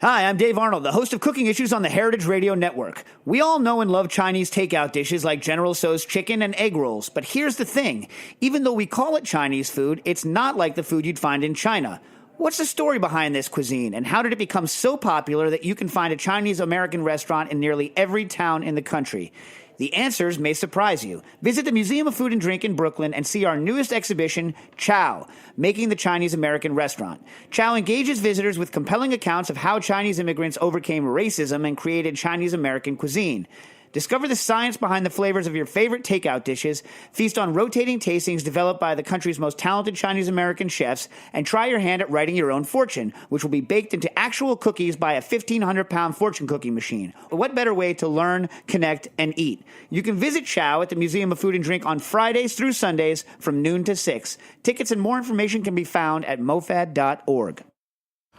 Hi, I'm Dave Arnold, the host of Cooking Issues on the Heritage Radio Network. We all know and love Chinese takeout dishes like General Tso's chicken and egg rolls. But here's the thing. Even though we call it Chinese food, it's not like the food you'd find in China. What's the story behind this cuisine, and how did it become so popular that you can find a Chinese-American restaurant in nearly every town in the country? The answers may surprise you. Visit the Museum of Food and Drink in Brooklyn and see our newest exhibition, Chow, Making the Chinese-American Restaurant. Chow engages visitors with compelling accounts of how Chinese immigrants overcame racism and created Chinese-American cuisine. Discover the science behind the flavors of your favorite takeout dishes, feast on rotating tastings developed by the country's most talented Chinese-American chefs, and try your hand at writing your own fortune, which will be baked into actual cookies by a 1,500-pound fortune cookie machine. What better way to learn, connect, and eat? You can visit Chow at the Museum of Food and Drink on Fridays through Sundays from noon to 6. Tickets and more information can be found at mofad.org.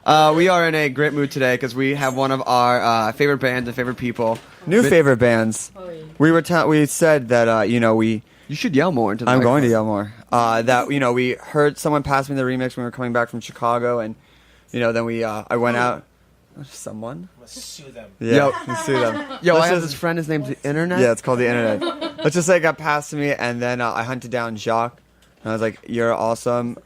We are in a great mood today because we have one of our favorite bands and favorite people. Favorite bands. We said that you should yell more into the I'm microphone. going to yell more. That we heard someone pass me the remix when we were coming back from Chicago, and then I went out. Someone? Let's sue them. Yeah, let's sue them. I have this friend. His name's the Internet. Yeah, it's called the Internet. Let's just say it got passed to me, and then I hunted down Jacques, and I was like, "You're awesome.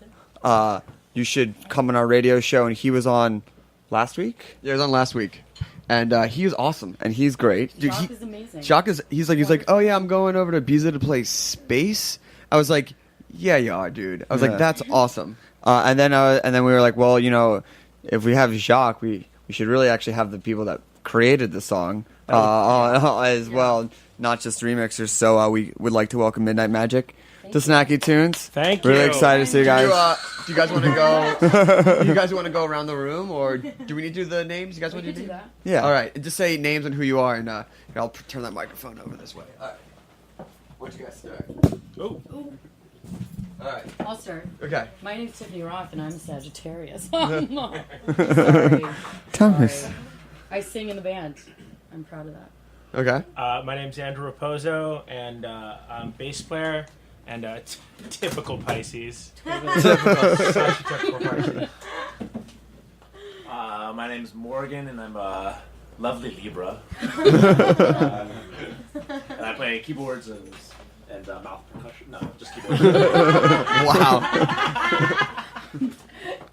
You should come on our radio show," and he was on last week. Yeah, it was on last week, and he was awesome, and he's great. Dude, Jacques is amazing. Jacques is he's like, oh yeah, I'm going over to Ibiza to play Space. I was like, yeah, you are, dude. I was like, that's awesome. And then we were like, well, you know, if we have Jacques, we should really actually have the people that created the song as well, not just remixers. So we would like to welcome Midnight Magic to Snacky Tunes. Thank you. Really excited to see you guys. Do you guys want to go? You guys want to go around the room, or do we need to do the names? You guys want to do that? Yeah. All right. Just say names and who you are, and I'll turn that microphone over this way. All right. Why don't you guys start? Oh. Ooh, All right. I'll start. Okay. My name's Tiffany Roth, and I'm Sagittarius. Sorry. Thomas. Sorry. I sing in the band. I'm proud of that. Okay. My name's Andrew Raposo, and I'm bass player and typical Pisces. Such typical Pisces. My name's Morgan, and I'm a lovely Libra. And I play keyboards and mouth percussion. No, just keyboards. Wow.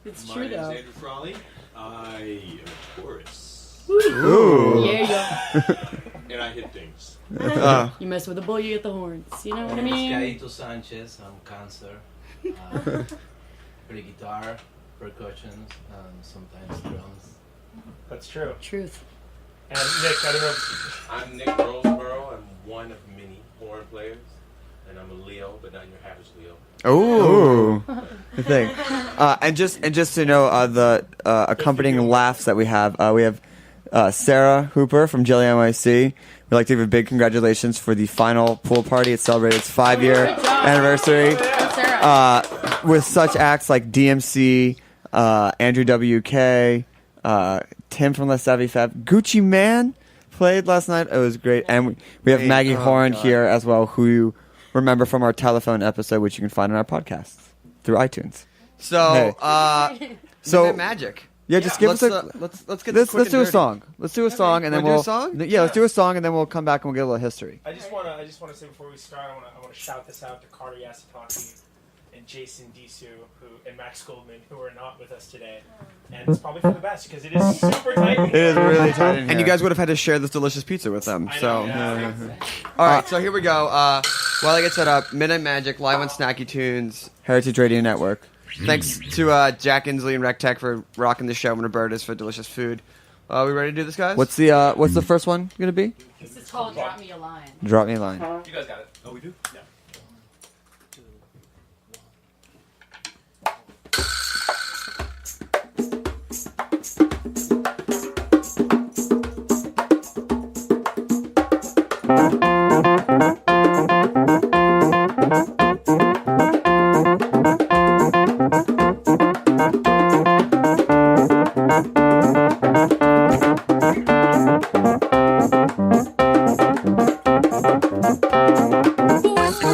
It's true, though. My name's Andrew Frawley. I am a Taurus. Ooh. Yeah, And I hit things. you mess with the bull, you get the horns. You know what I My mean? name is Gaito Sanchez. I'm Cancer. Play guitar, percussions, and sometimes drums. That's true. Truth. And Nick, I don't know. I'm Nick Roseborough. I'm one of many horn players. And I'm a Leo, but not your average Leo. Ooh. Good thing. And just to know the accompanying laughs that we have Sarah Hooper from Jelly NYC. We'd like to give a big congratulations for the final pool party. It celebrated its 5-year anniversary with such acts like DMC, Andrew WK, Tim from Les Savvy Fab, Gucci Man played last night. It was great, and we have Maggie Horn here as well, who you remember from our telephone episode, which you can find on our podcast through iTunes. So, so Magic. Yeah, just give us a let's get this quick let's do a and dirty. song. Let's do a song, and then Wanna we'll do a song? Yeah, let's do a song, and then we'll come back and we'll get a little history. I just want to say before we start, I want to shout this out to Carter Yasutaki and Jason Disu and Max Goldman, who are not with us today. And it's probably for the best because it is super tight. It is really tight in here. And you guys would have had to share this delicious pizza with them. I So, know, all right. So here we go. While I get set up, Midnight Magic live on Snacky Tunes, Heritage Radio Network. Thanks to Jack Inslee and RecTech for rocking the show, and Roberta's for delicious food. We ready to do this, guys? What's the first one gonna be? This is called Drop Me a Line. Drop me a line. You guys got it. Oh, we do? Yeah. What's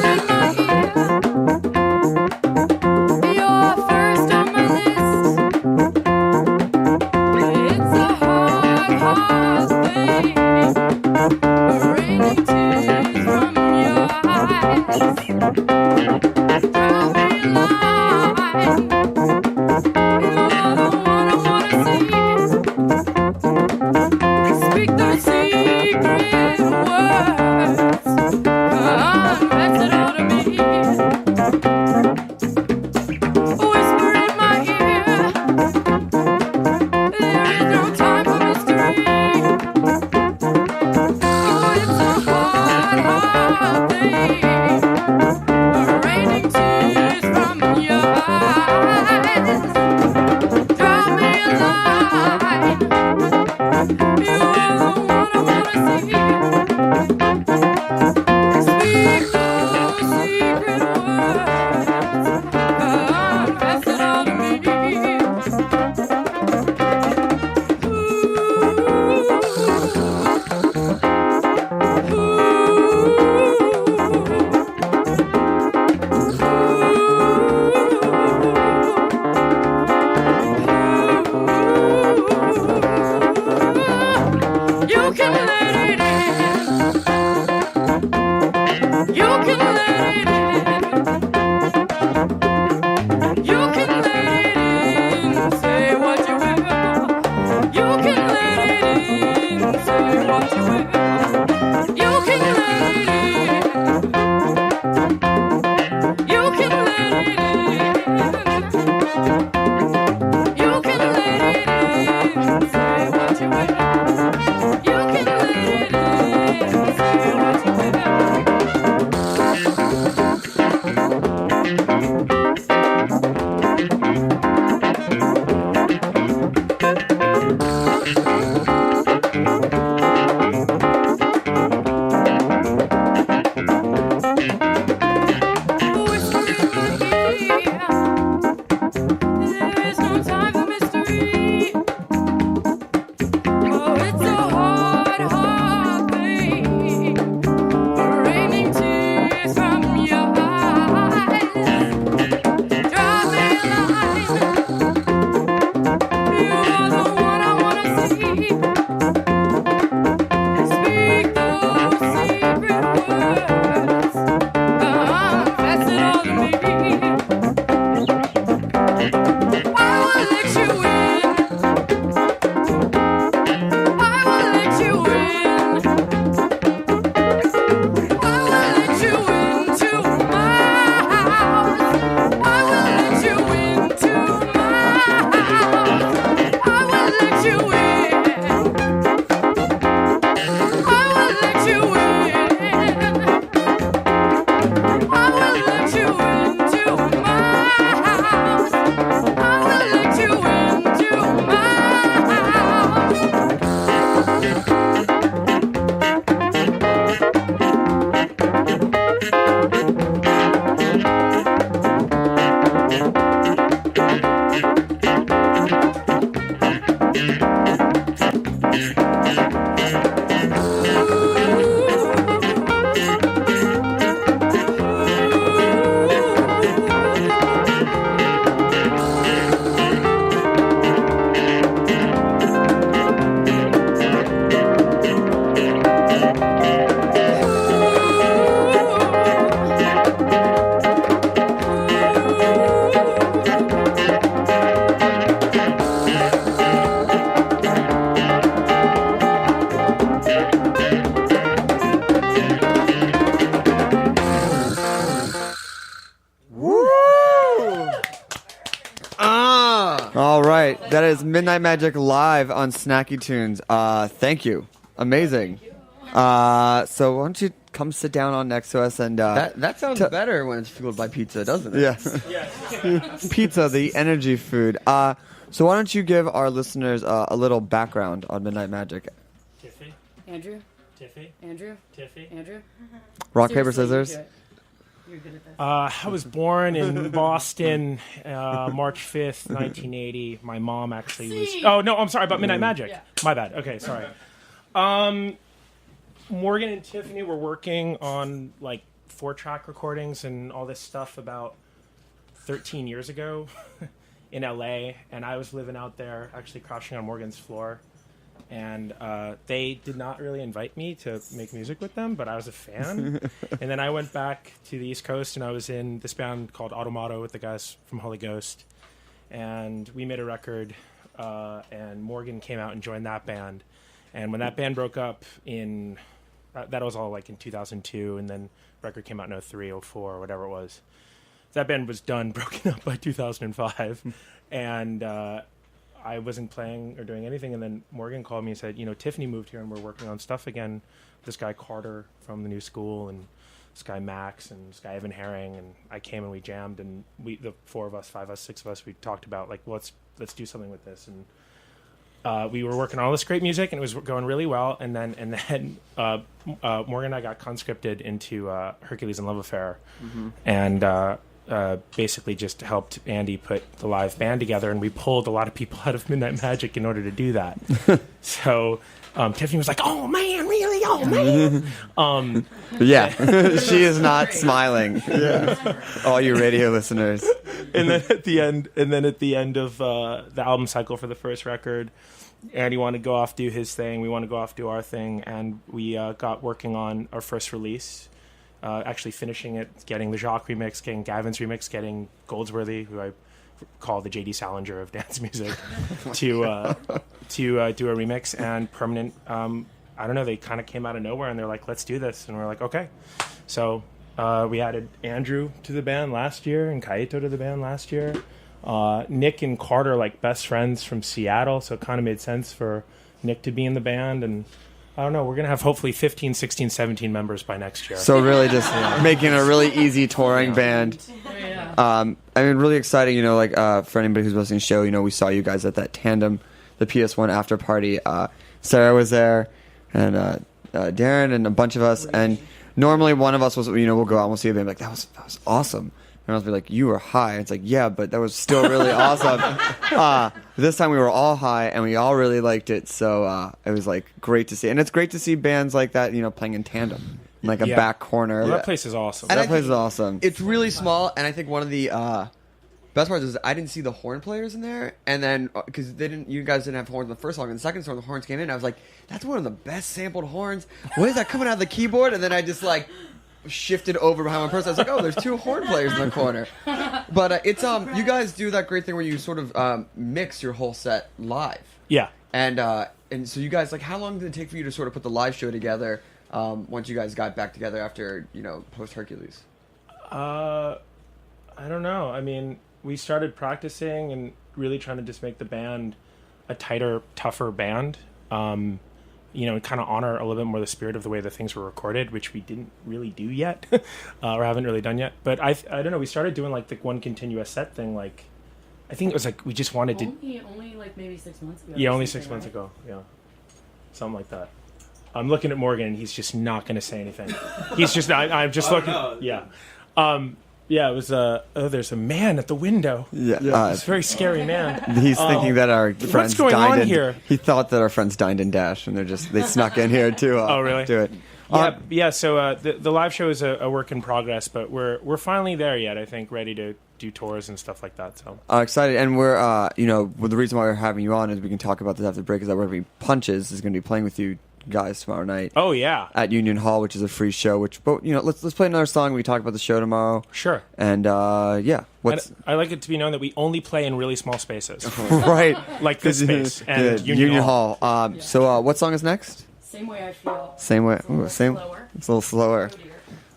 All right, that is Midnight Magic live on Snacky Tunes. Thank you, amazing. So why don't you come sit down on next to us and That sounds better when it's fueled by pizza, doesn't it? Yeah. Pizza, the energy food. So why don't you give our listeners a little background on Midnight Magic? Tiffy? Andrew? Tiffy? Andrew? Tiffy? Andrew? Rock, paper, Seriously, you scissors? do it. You're good at this. I was born in Boston, March 5th, 1980. My mom actually was... Oh, no, I'm sorry, about Midnight Magic. Yeah. My bad. Okay, sorry. Morgan and Tiffany were working on, like, 4-track recordings and all this stuff about 13 years ago in L.A., and I was living out there, actually crashing on Morgan's floor. And they did not really invite me to make music with them, but I was a fan. And then I went back to the East Coast, and I was in this band called Automato with the guys from Holy Ghost. And we made a record, and Morgan came out and joined that band. And when that band broke up in... that was all like in 2002, and then record came out in 03, 04, whatever it was. That band was done, broken up by 2005. And... I wasn't playing or doing anything, and then Morgan called me and said, Tiffany moved here and we're working on stuff again. This guy Carter from the New School, and this guy Max, and this guy Evan Herring, and I came and we jammed, and the 4 of us, 5 of us, 6 of us, we talked about like let's do something with this, and we were working on all this great music, and it was going really well, and then Morgan and I got conscripted into Hercules and Love Affair, and basically just helped Andy put the live band together, and we pulled a lot of people out of Midnight Magic in order to do that. So Tiffany was like, "Oh man, really? Oh man!" Yeah, she is not smiling. Yeah. All you radio listeners. And then at the end of the album cycle for the first record, Andy wanted to go off do his thing. We wanted to go off do our thing, and we got working on our first release. Actually finishing it, getting the Jacques remix, getting Gavin's remix, getting Goldsworthy, who I call the J.D. Salinger of dance music, to do a remix. And Permanent, I don't know, they kind of came out of nowhere, and they're like, let's do this. And we're like, okay. So we added Andrew to the band last year and Kaito to the band last year. Nick and Carter are like best friends from Seattle, so it kind of made sense for Nick to be in the band. And I don't know, we're going to have hopefully 15, 16, 17 members by next year. So really just making a really easy touring band. I mean, really exciting, for anybody who's listening to the show, we saw you guys at that Tandem, the PS1 after party. Sarah was there, and Darren and a bunch of us. And normally one of us was, we'll go out and we'll see a band, like, that was awesome. And I'll be like, you were high. It's like, yeah, but that was still really awesome. This time we were all high, and we all really liked it. So it was like great to see, and it's great to see bands like that, playing in tandem, in, like a back corner. Well, that place is awesome. That place is awesome. It's really small, and I think one of the best parts is I didn't see the horn players in there, and then because you guys didn't have horns in the first song, and the second song the horns came in. I was like, that's one of the best sampled horns. What is that coming out of the keyboard? And then I just shifted over behind one person. I was like, oh, there's 2 horn players in the corner. But it's you guys do that great thing where you sort of mix your whole set live. Yeah. And so you guys, how long did it take for you to sort of put the live show together once you guys got back together after post Hercules? I don't know. I mean, we started practicing and really trying to just make the band a tighter, tougher band. And kind of honor a little bit more the spirit of the way the things were recorded, which we didn't really do yet, or haven't really done yet. But I don't know. We started doing the one continuous set thing. I think it was we just wanted to. Only maybe 6 months ago. Yeah, only 6 months ago. Yeah, something like that. I'm looking at Morgan, and he's just not going to say anything. He's just. I'm just looking. No. Yeah. Yeah, it was there's a man at the window. Yeah. It's a very scary man. He's thinking that our friends going dined on here? He thought that our friends dined and dashed, and they snuck in here to oh, really? do it. Yeah. So the live show is a work in progress, but we're finally there yet. I think ready to do tours and stuff like that. So excited, and we're the reason why we're having you on is we can talk about this after the break. Is that we're going to be Punches is going to be playing with you guys tomorrow night. Oh yeah, at Union Hall, which is a free show. But let's play another song. We talk about the show tomorrow. Sure. And I like it to be known that we only play in really small spaces. Right. Like this space and Union Hall. So what song is next? Same Way I Feel. Same way. It's a little slower. It's a little slower.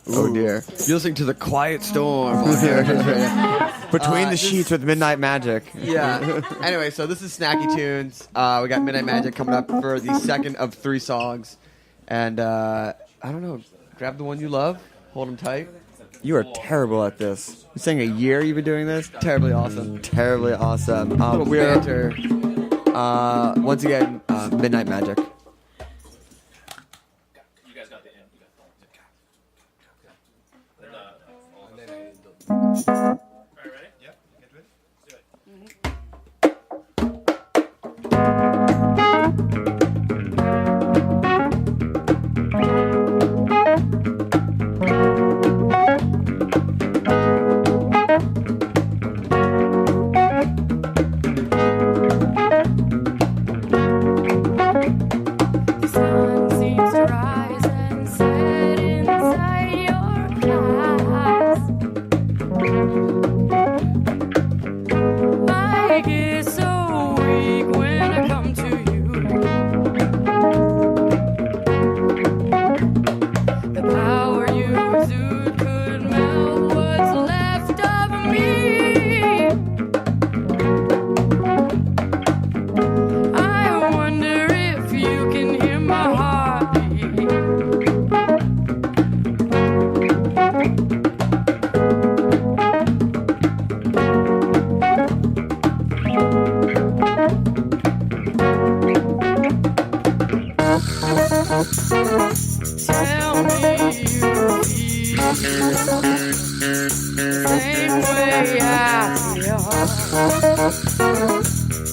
Oh dear. You're listening to the Quiet Storm on Heritage Radio. Between the Sheets with Midnight Magic. Yeah. Anyway, so this is Snacky Tunes. We got Midnight Magic coming up for the second of 3 songs. And I don't know, grab the one you love, hold them tight. You are terrible at this. You're saying a year you've been doing this? Terribly awesome. Terribly awesome. Little banter. Once again, Midnight Magic. You guys got the end. All right, ready? Yep. Get to it. Let's do it. The sun seems to rise and set inside your eyes. I get so weak when I come to you. The power you exude could melt what's left of me. I wonder if you can hear my heartbeat. Tell me you feel the same way I feel.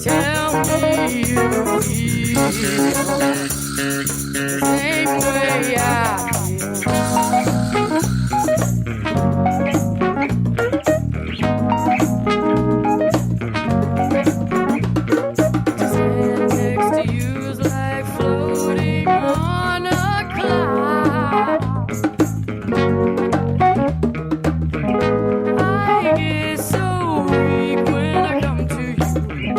Tell me you feel the same way I Stand next to you's like floating on a cloud. I get so weak when I come to you.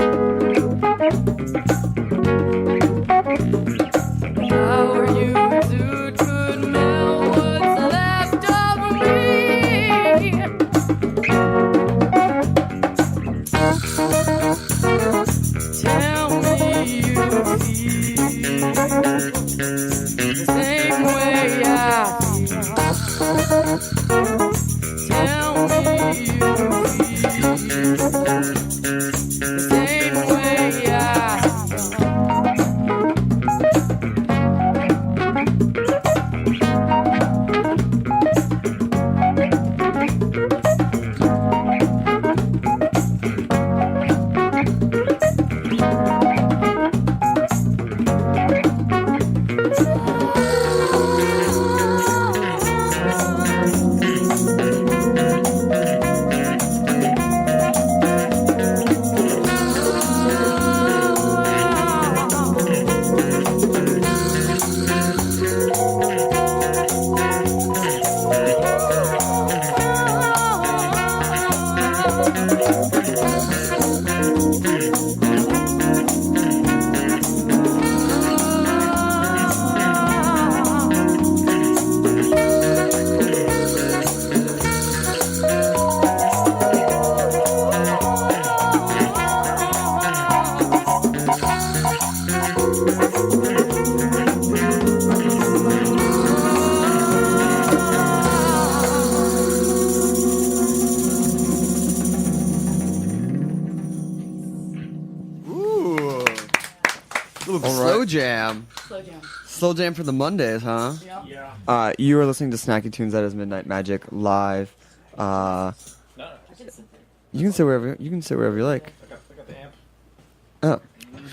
The power you exude could melt what's left of me. Tell me you feel the same way I feel. Tell me you feel the same way I Slow jam. Slow jam. Slow jam for the Mondays, huh? Yeah. You are listening to Snacky Tunes. That is Midnight Magic live. You can sit wherever you like. I got the amp. Oh,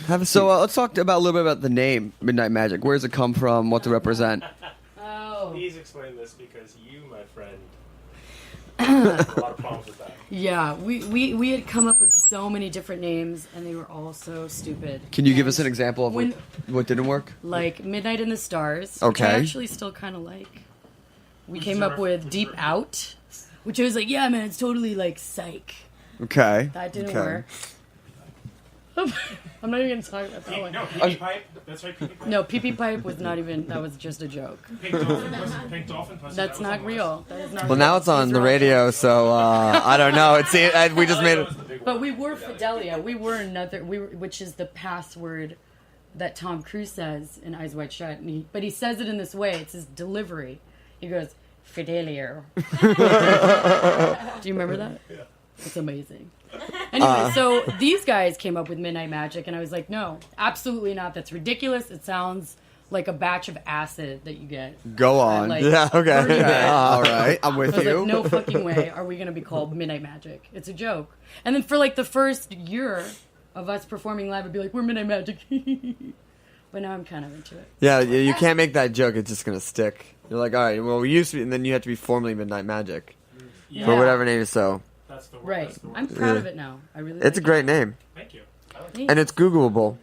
have a seat. So let's talk about a little bit about the name Midnight Magic. Where does it come from? What to represent? Oh. Please explain this because you, my friend, have a lot of problems with that. Yeah, we had come up with so many different names, and they were all so stupid. Can you give us an example of when- what didn't work? Like Midnight in the Stars, which I Okay. actually still kind of like. We came up with Deep Out, which I was like, yeah, man, it's totally like psych. Okay. That didn't Okay. work. I'm not even going to talk about that one. No, pee pipe. That's right, pee pipe. No, pee pipe was not even. That was just a joke. Pink dolphin pussy. That's not real. That is not. Well, real. now it's on the radio, so I don't know. We just made it. But we were Fidelia. We were another. Which is the password that Tom Cruise says in Eyes Wide Shut. But he says it in this way. It's his delivery. He goes, Fidelio. Do you remember that? Yeah. It's amazing. Anyway, so these guys came up with Midnight Magic, and I was like, no, absolutely not. That's ridiculous. It sounds like a batch of acid that you get. Go on. Yeah, okay. All right, I'm with I was you. like, no fucking way are we going to be called Midnight Magic. It's a joke. And then for like the first year of us performing live, I'd be like, we're Midnight Magic. But now I'm kind of into it. Yeah, you can't make that joke. It's just going to stick. You're like, all right, well, we used to be, and then you have to be formally Midnight Magic. Yeah. For whatever name is so. That's the word. Right. That's the word. I'm proud of it now. I really It's like a great it. name. Thank you. And it's Googleable.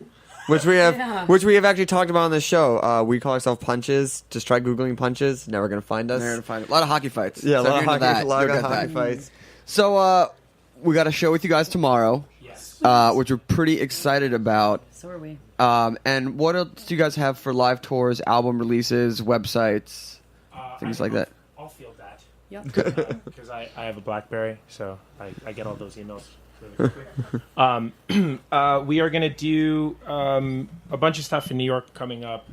Which we have, Yeah. which we have actually talked about on the show. We call ourselves Punches. Just try googling Punches. Never gonna find us. Never gonna find it. A lot of hockey fights. Yeah, So a lot if of you're into hockey, that, lot you'll of get hockey that. fights. So we got a show with you guys tomorrow. Yes. Which we're pretty excited about. So are we. And what else do you guys have for live tours, album releases, websites, things like that? I'll field that. Yep. Because I have a BlackBerry, so I get all those emails really quickly. We are going to do a bunch of stuff in New York coming up.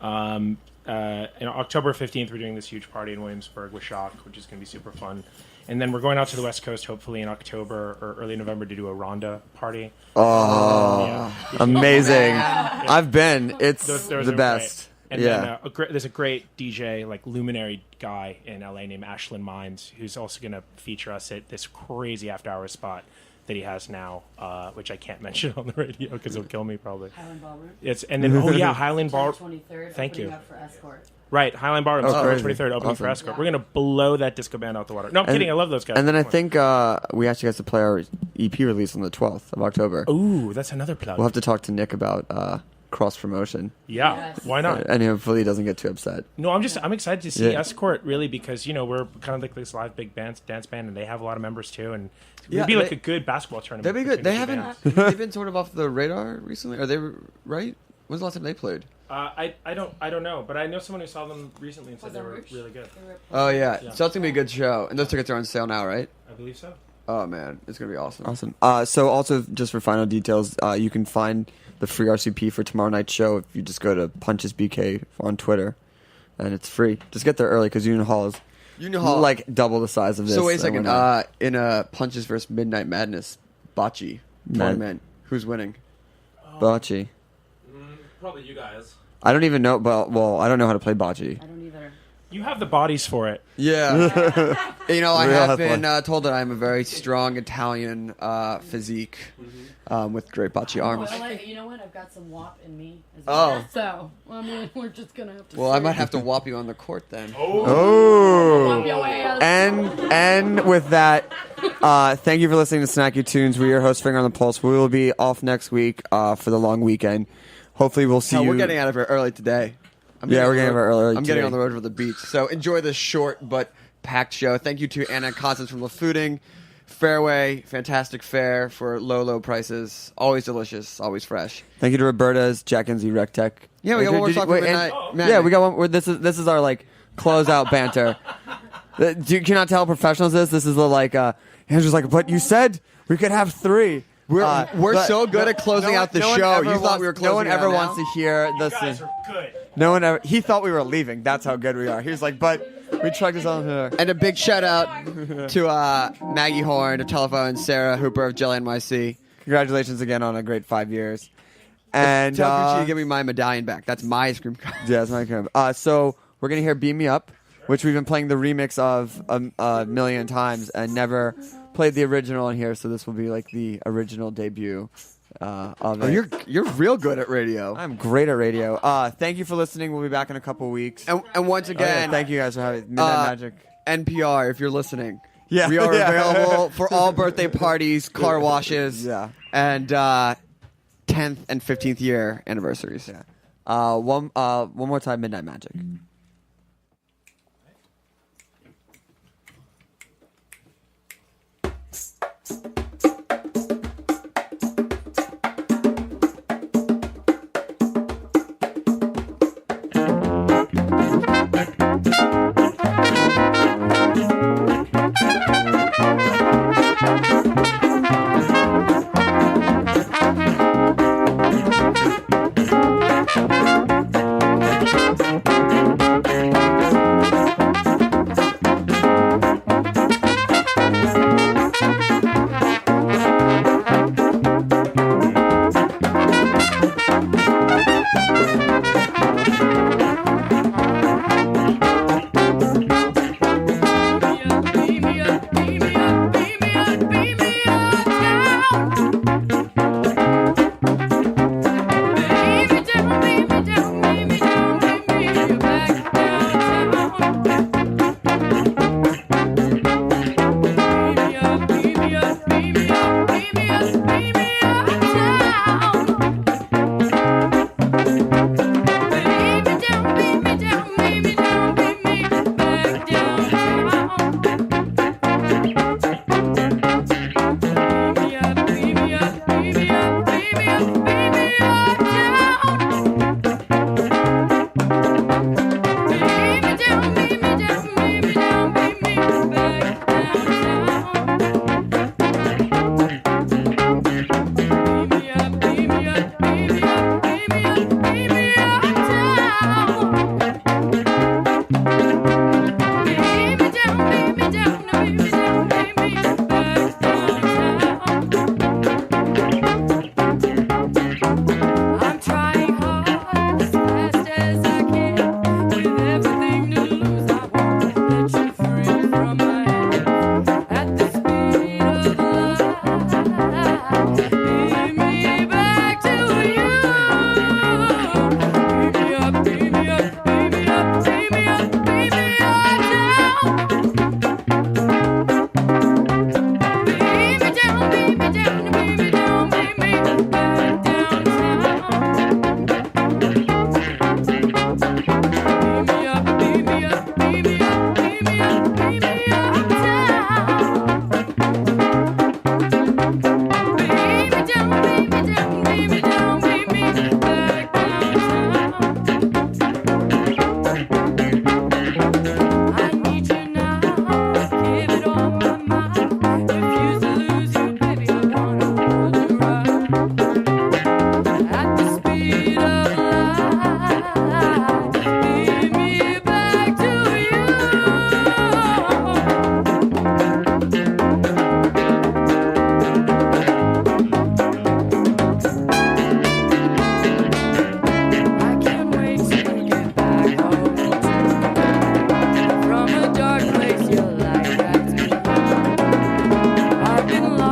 On October 15th, we're doing this huge party in Williamsburg with Shock, which is going to be super fun. And then we're going out to the West Coast, hopefully in October or early November, to do a Ronda party. Oh, amazing! I've been. It's Those the are best. great. And Yeah. then there's a great DJ, like luminary guy in LA named Ashlyn Mines, who's also going to feature us at this crazy after-hour spot that he has now, which I can't mention on the radio because it'll kill me probably. Highland Ballroom. Highland Ballroom. 23rd. Thank you. Up for Escort. Right, Highland Ballroom, Oh, October crazy. 23rd, opening for Awesome. Escort. We're going to blow that disco band out the water. No, I'm kidding. I love those guys. And then I think we actually got to play our EP release on the 12th of October. Ooh, that's another plug. We'll have to talk to Nick about cross promotion. Yeah, Yes. why not? And hopefully he doesn't get too upset. No, I'm excited to see Yeah. Escort really because we're kind of like this live big dance band and they have a lot of members too and Yeah, it'd be like they- a good basketball tournament. They'd be good. between They the two haven't. bands. They've been sort of off the radar recently. Are they right? When's the last time they played? I don't know, but I know someone who saw them recently and said they were really good. Oh yeah. Yeah. So that's gonna be a good show. And those tickets are on sale now, right? I believe so. Oh man, it's gonna be awesome. Awesome. So also just for final details, you can find the free RCP for tomorrow night's show if you just go to Punches BK on Twitter, and it's free. Just get there early because Union Hall is like double the size of this. So wait a and second. we're not- In a Punches versus Midnight Madness bocce tournament, who's winning? Bocce. Probably you guys. I don't even know, but I don't know how to play bocce. I don't either. You have the bodies for it. Yeah. I Real have athletic. been told that I'm a very strong Italian physique with great bocce arms. Well, you know what? I've got some WAP in me as Oh. well. So, I mean, we're just going to have to Well, I see. might have to whop you on the court then. Oh. Whop your ass. And with that, thank you for listening to Snacky Tunes. We're your host, Finger on the Pulse. We will be off next week for the long weekend. Hopefully, we'll see No, you. we're getting out of here early today. Yeah, we're getting out of here early I'm getting today. on the road for the beach. So enjoy this short but packed show. Thank you to Anna and Constance from LaFooding. Fairway, fantastic fare for low prices. Always delicious, always fresh. Thank you to Roberta's, Jack and Z Rec Tech. Yeah, we got one more song for wait, Midnight and- Magic. Yeah, we got one. This is our like closeout banter. You cannot tell how professional this is. This is the like. Andrew's like, but you said we could have three. We're but- so good at closing out the no one show. ever You thought wants- we were No one closing it ever out wants now? to hear You this. guys are good. No one ever. He thought we were leaving. That's how good we are. He was like, but we trucked us on here. And a big shout out to Maggie Horn of Telephone, Sarah Hooper of Jelly NYC. Congratulations again on a great 5 years. And Tell Gucci to give me my medallion back. That's my ice cream cone. yeah, it's my crib. So we're gonna hear "Beam Me Up," which we've been playing the remix of a million times and never played the original in here. So this will be like the original debut of it. Oh, you're real good at radio. I'm great at radio. Thank you for listening. We'll be back in a couple weeks. And once again, thank you guys for having Midnight Magic. NPR, if you're listening. Yeah, we are yeah. available for all birthday parties, car washes, Yeah. and 10th and 15th year anniversaries. Yeah. One more time, Midnight Magic.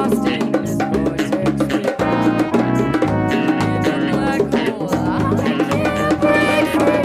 Boston is vortex free. In a black hole, I can't break free.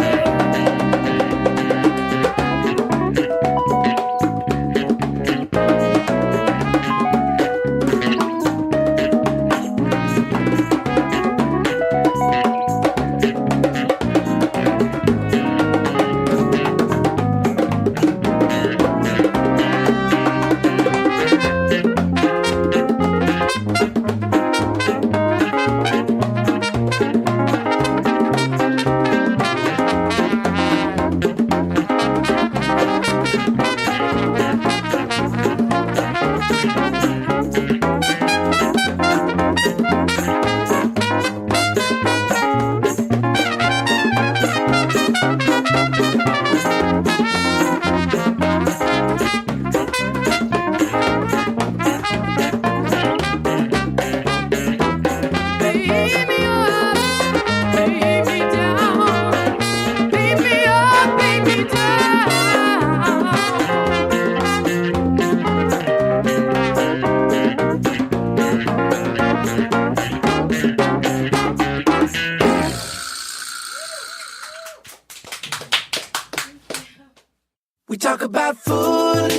We talk about food,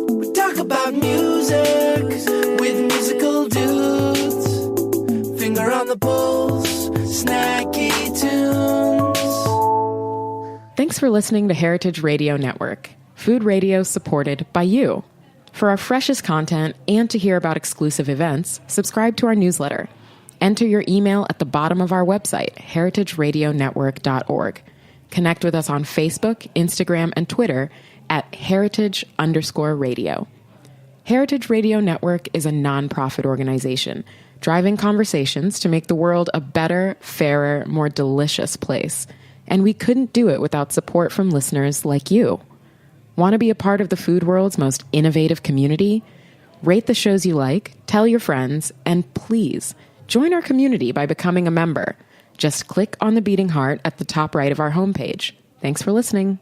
we talk about music with musical dudes. Finger on the pulse, snacky tunes. Thanks for listening to Heritage Radio Network, food radio supported by you. For our freshest content and to hear about exclusive events, subscribe to our newsletter. Enter your email at the bottom of our website, heritageradionetwork.org. Connect with us on Facebook, Instagram, and Twitter at heritage_radio. Heritage Radio Network is a nonprofit organization driving conversations to make the world a better, fairer, more delicious place. And we couldn't do it without support from listeners like you. Want to be a part of the food world's most innovative community? Rate the shows you like, tell your friends, and please join our community by becoming a member. Just click on the beating heart at the top right of our homepage. Thanks for listening.